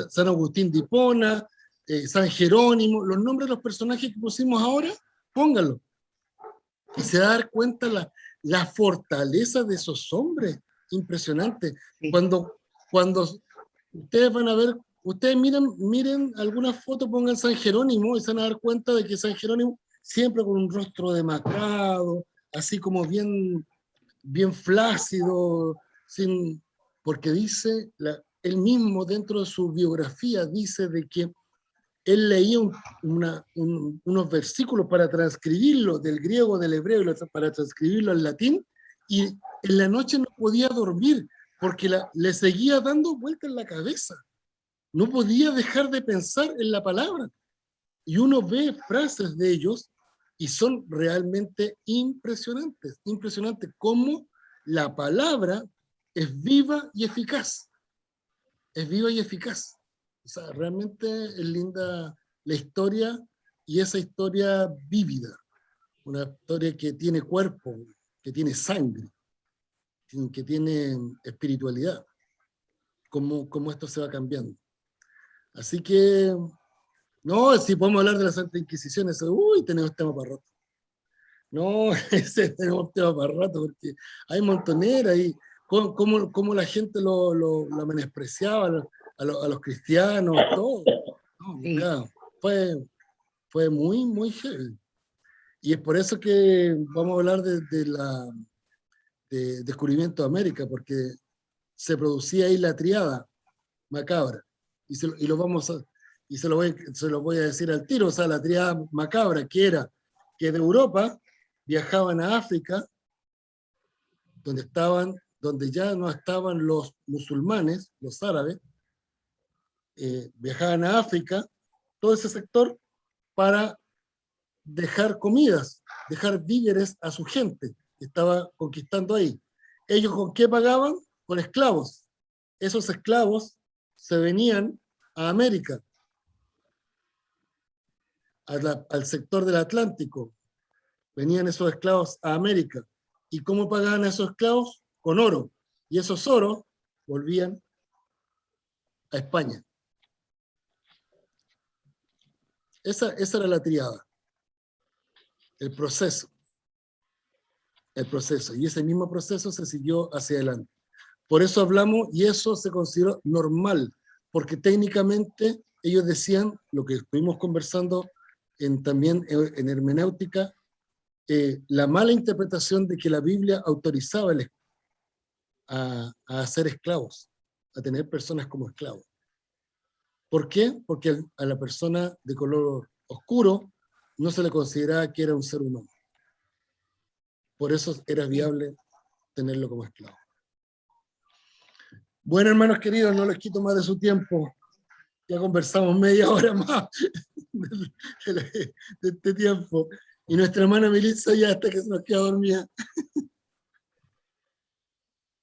San Agustín de Hipona, San Jerónimo, los nombres de los personajes que pusimos ahora, pónganlo. Y se da a dar cuenta la fortaleza de esos hombres, impresionante. Sí. Cuando ustedes van a ver, ustedes miren alguna foto, pongan San Jerónimo y se van a dar cuenta de que San Jerónimo siempre con un rostro demacrado, así como bien flácido, porque dice, él mismo dentro de su biografía dice de que él leía unos versículos para transcribirlo del griego, del hebreo, para transcribirlo al latín, y en la noche no podía dormir porque le seguía dando vueltas en la cabeza. No podía dejar de pensar en la palabra. Y uno ve frases de ellos y son realmente impresionantes. Impresionante cómo la palabra es viva y eficaz. Es viva y eficaz. O sea, realmente es linda la historia, y esa historia vívida, una historia que tiene cuerpo, que tiene sangre, que tiene espiritualidad, cómo esto se va cambiando. Así que, no, si podemos hablar de la Santa Inquisición, tenemos tema para rato. No, tenemos tema para rato, porque hay montonera y cómo la gente lo menospreciaba a los cristianos, todo. No, sí. Fue muy, muy heavy. Y es por eso que vamos a hablar de descubrimiento de América, porque se producía ahí la triada macabra. Y se lo voy a decir al tiro, o sea, la triada macabra, que era que de Europa viajaban a África, donde ya no estaban los musulmanes, los árabes, viajaban a África, todo ese sector, para dejar comidas, dejar víveres a su gente que estaba conquistando ahí. ¿Ellos con qué pagaban? Con esclavos. Esos esclavos se venían a América. al sector del Atlántico. Venían esos esclavos a América. ¿Y cómo pagaban a esos esclavos? Con oro. Y esos oros volvían a España. Esa era la triada. El proceso. Y ese mismo proceso se siguió hacia adelante. Por eso hablamos, y eso se consideró normal, porque técnicamente ellos decían, lo que estuvimos conversando también en hermenéutica, la mala interpretación de que la Biblia autorizaba a hacer esclavos, a tener personas como esclavos. ¿Por qué? Porque a la persona de color oscuro no se le consideraba que era un ser humano. Por eso era viable tenerlo como esclavo. Bueno, hermanos queridos, no les quito más de su tiempo. Ya conversamos media hora más de este tiempo. Y nuestra hermana Melissa ya hasta que se nos queda dormida.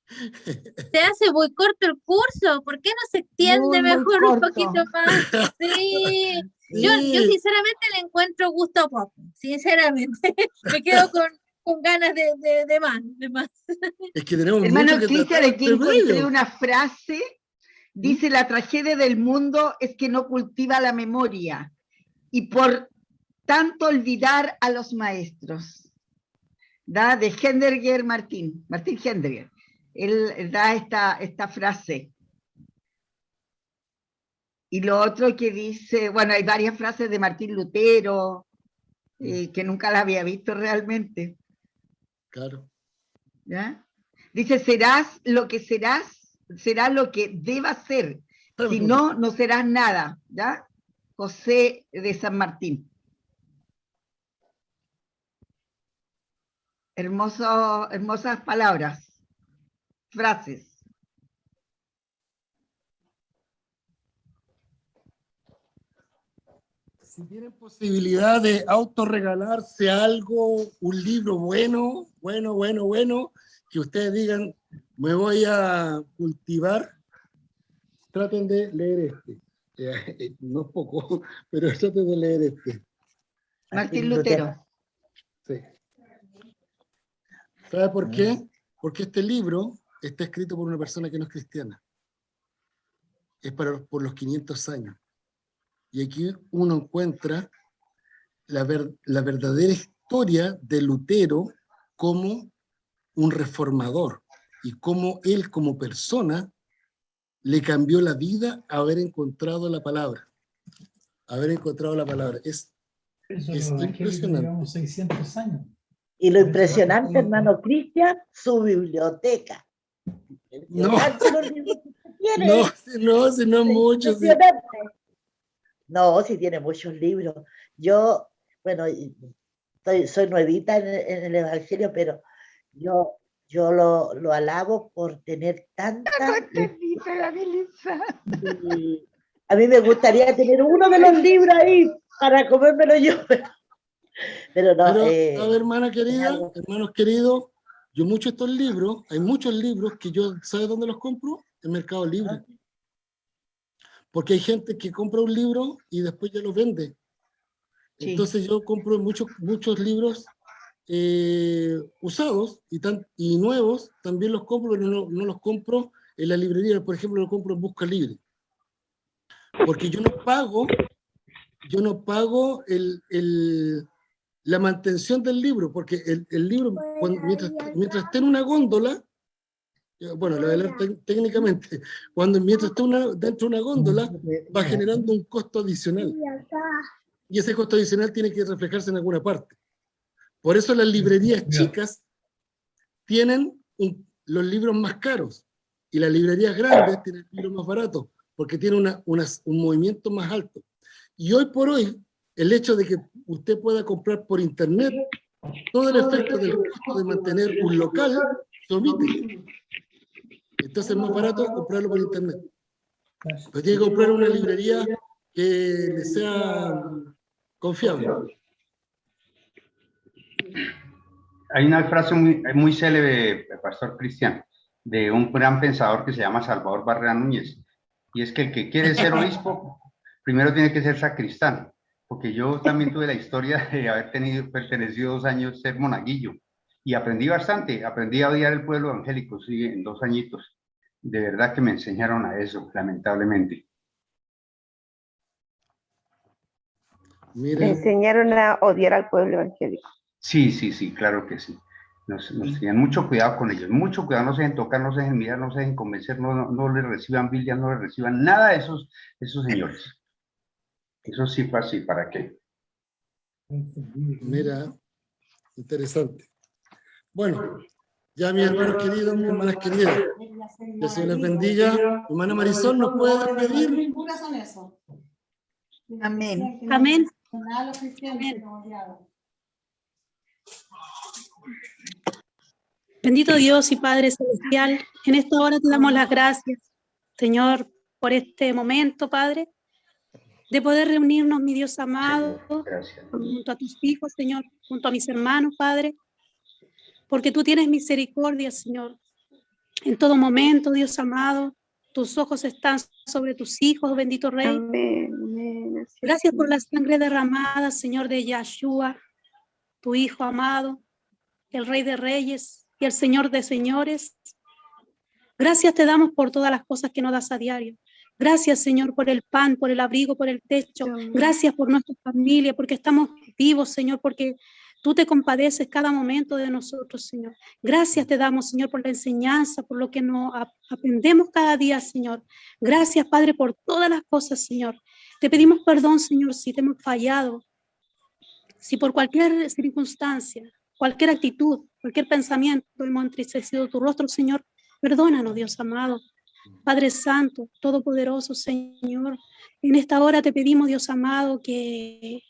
Se hace muy corto el curso, ¿por qué no se extiende Muy mejor un corto. poquito más? Sí. Yo Sí. sinceramente le encuentro gusto a poco, sinceramente. Me quedo con ganas de más. Es que tenemos Hermano mucho que Cristian, tratar aquí entre encontré medio. una frase, dice, la tragedia del mundo es que no cultiva la memoria y por tanto olvidar a los maestros. Da de Heidegger Martín Heidegger. Él da esta frase. Y lo otro que dice, bueno, hay varias frases de Martín Lutero, que nunca las había visto realmente. Claro. ¿Ya? Dice, serás lo que serás, será lo que debas ser. Si no, no serás nada. ¿Ya? José de San Martín. Hermosas palabras, frases. Si tienen posibilidad de autorregalarse algo, un libro bueno, que ustedes digan, me voy a cultivar, traten de leer este. No es poco, pero traten de leer este. Martín Lutero. Sí. ¿Sabe por qué? Porque este libro está escrito por una persona que no es cristiana. Es por los 500 años. Y aquí uno encuentra la verdadera historia de Lutero como un reformador y cómo él como persona le cambió la vida a haber encontrado la palabra. Es impresionante. Llevamos 600 años. Y lo impresionante, hermano Cristian, su biblioteca. No, Los libros que usted tiene. no, mucho. Sí. Impresionante. No, sí tiene muchos libros. Yo, bueno, soy nuevita en el Evangelio, pero yo lo alabo por tener tanta... A mí me gustaría tener uno de los libros ahí para comérmelo yo. Pero no. A ver, hermana querida, hermanos queridos, yo hay muchos libros que yo, ¿sabe dónde los compro? En Mercado Libre. Porque hay gente que compra un libro y después ya lo vende. Sí. Entonces yo compro muchos libros usados y nuevos, también los compro, pero no los compro en la librería. Por ejemplo, los compro en Busca Libre. Porque yo no pago la mantención del libro, porque el libro, mientras esté en una góndola, bueno, lo voy a leer técnicamente, mientras esté dentro de una góndola, va generando un costo adicional. Y ese costo adicional tiene que reflejarse en alguna parte. Por eso las librerías chicas tienen los libros más caros, y las librerías grandes tienen libros más baratos, porque tienen un movimiento más alto. Y hoy por hoy, el hecho de que usted pueda comprar por internet, todo el efecto del costo de mantener un local se omite. Entonces es más barato comprarlo por internet. Pero tiene que comprar una librería que le sea confiable. Hay una frase muy célebre, Pastor Cristian, de un gran pensador que se llama Salvador Barrera Núñez, y es que el que quiere ser obispo, primero tiene que ser sacristán, porque yo también tuve la historia de haber pertenecido 2 años ser monaguillo y aprendí bastante, aprendí a odiar el pueblo evangélico, sí, en 2 añitos. De verdad que me enseñaron a eso, lamentablemente. Miren, Me enseñaron a odiar al pueblo evangélico. Sí, sí, sí, claro que sí. Nos tenían mucho cuidado con ellos, mucho cuidado, no se dejen tocar, no se dejen mirar, no se dejen convencer, no les reciban Biblia, no les reciban nada de esos señores. Eso sí fue así, ¿para qué? mira, interesante. Bueno, ya mis hermanos queridos, mis hermanas queridas, que se les bendiga. Hermana Marisol, ¿nos puede despedir? Amén. Amén. Bendito Dios y Padre Celestial, en esta hora te damos las gracias, Señor, por este momento, Padre, de poder reunirnos, mi Dios amado, Gracias. junto a tus hijos, Señor, junto a mis hermanos, Padre, porque tú tienes misericordia, Señor. En todo momento, Dios amado, tus ojos están sobre tus hijos, bendito Rey. Amén, amén. Así es, Gracias por Señor. la sangre derramada, Señor, de Yahshua, tu Hijo amado, el Rey de Reyes y el Señor de Señores. Gracias te damos por todas las cosas que nos das a diario. Gracias, Señor, por el pan, por el abrigo, por el techo. Gracias por nuestra familia, porque estamos vivos, Señor, porque tú te compadeces cada momento de nosotros, Señor. Gracias te damos, Señor, por la enseñanza, por lo que nos aprendemos cada día, Señor. Gracias, Padre, por todas las cosas, Señor. Te pedimos perdón, Señor, si te hemos fallado, si por cualquier circunstancia, cualquier actitud, cualquier pensamiento hemos entristecido tu rostro, Señor. Perdónanos, Dios amado. Padre Santo, Todopoderoso, Señor, en esta hora te pedimos, Dios amado, que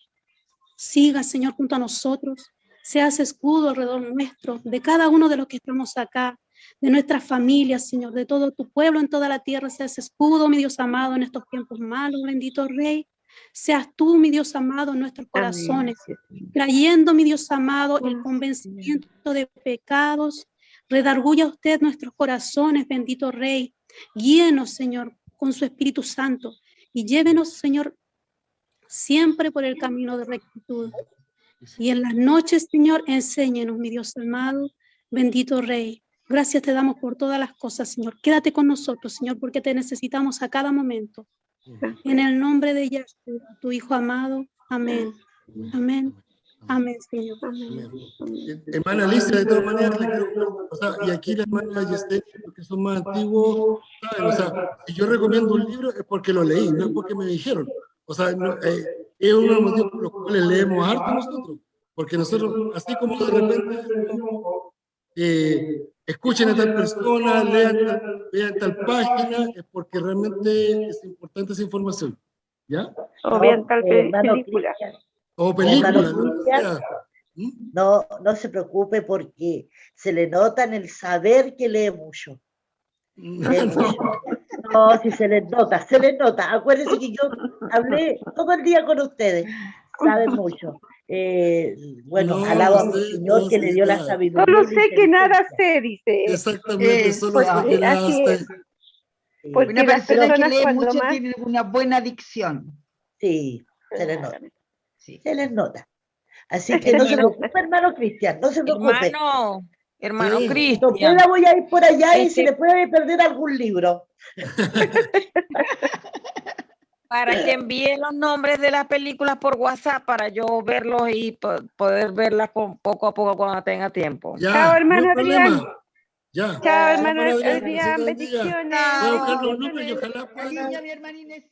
sigas, Señor, junto a nosotros, seas escudo alrededor nuestro, de cada uno de los que estamos acá, de nuestras familias, Señor, de todo tu pueblo en toda la tierra, seas escudo, mi Dios amado, en estos tiempos malos, bendito Rey. Seas tú, mi Dios amado, en nuestros corazones, trayendo, mi Dios amado, el convencimiento de pecados. Redarguya usted nuestros corazones, bendito Rey. Guíenos, Señor, con su Espíritu Santo y llévenos, Señor, siempre por el camino de rectitud. Y en las noches, Señor, enséñenos, mi Dios amado, bendito Rey. Gracias te damos por todas las cosas, Señor. Quédate con nosotros, Señor, porque te necesitamos a cada momento. En el nombre de Yahshua, tu Hijo amado. Amén. Amén. Amén, Señor. Amén. Hermana Alicia, de todas maneras, le quiero, o sea, y aquí la hermana Yesenia, porque son más antiguos, ¿saben? O sea, si yo recomiendo un libro es porque lo leí, no es porque me dijeron. O sea, no, es uno de los motivos por los cuales leemos harto nosotros, porque nosotros, así como de repente escuchen a tal persona, vean tal página, es porque realmente es importante esa información. ¿Ya? O bien tal Hermano película. Cristian, O película, hermano lo que Cristian, sea. no se preocupe porque se le nota en el saber que lee mucho. Lee mucho. No, si se les nota, se les nota. Acuérdense que yo hablé todo el día con ustedes, saben mucho. Bueno, No, alabo a no mi sé, Señor no que sé, le dio la ya. sabiduría. Solo y la sé que nada inteligencia. sé, dice. Exactamente, solo Eso. sé que nada Así es. está. Porque Una las persona que personas lee cuando mucho más- tiene una buena dicción. Sí, se les nota. Sí. Se les nota. Así que no se preocupe, hermano Cristian, no se preocupe. Hermano Sí. Cuando Cristian, pueda voy a ir por allá y Este- se le puede perder algún libro. para que envíe los nombres de las películas por WhatsApp para yo verlos y poder verlas poco a poco cuando tenga tiempo. Ya, Chao, no hermano hay problema. Adrián. Ya. Chao, hermano Adrián, Adrián. bendiciones. Bendiciones. Voy a buscar los Bendiciones. nombres y ojalá pueda. Alicia, mi hermana Inés.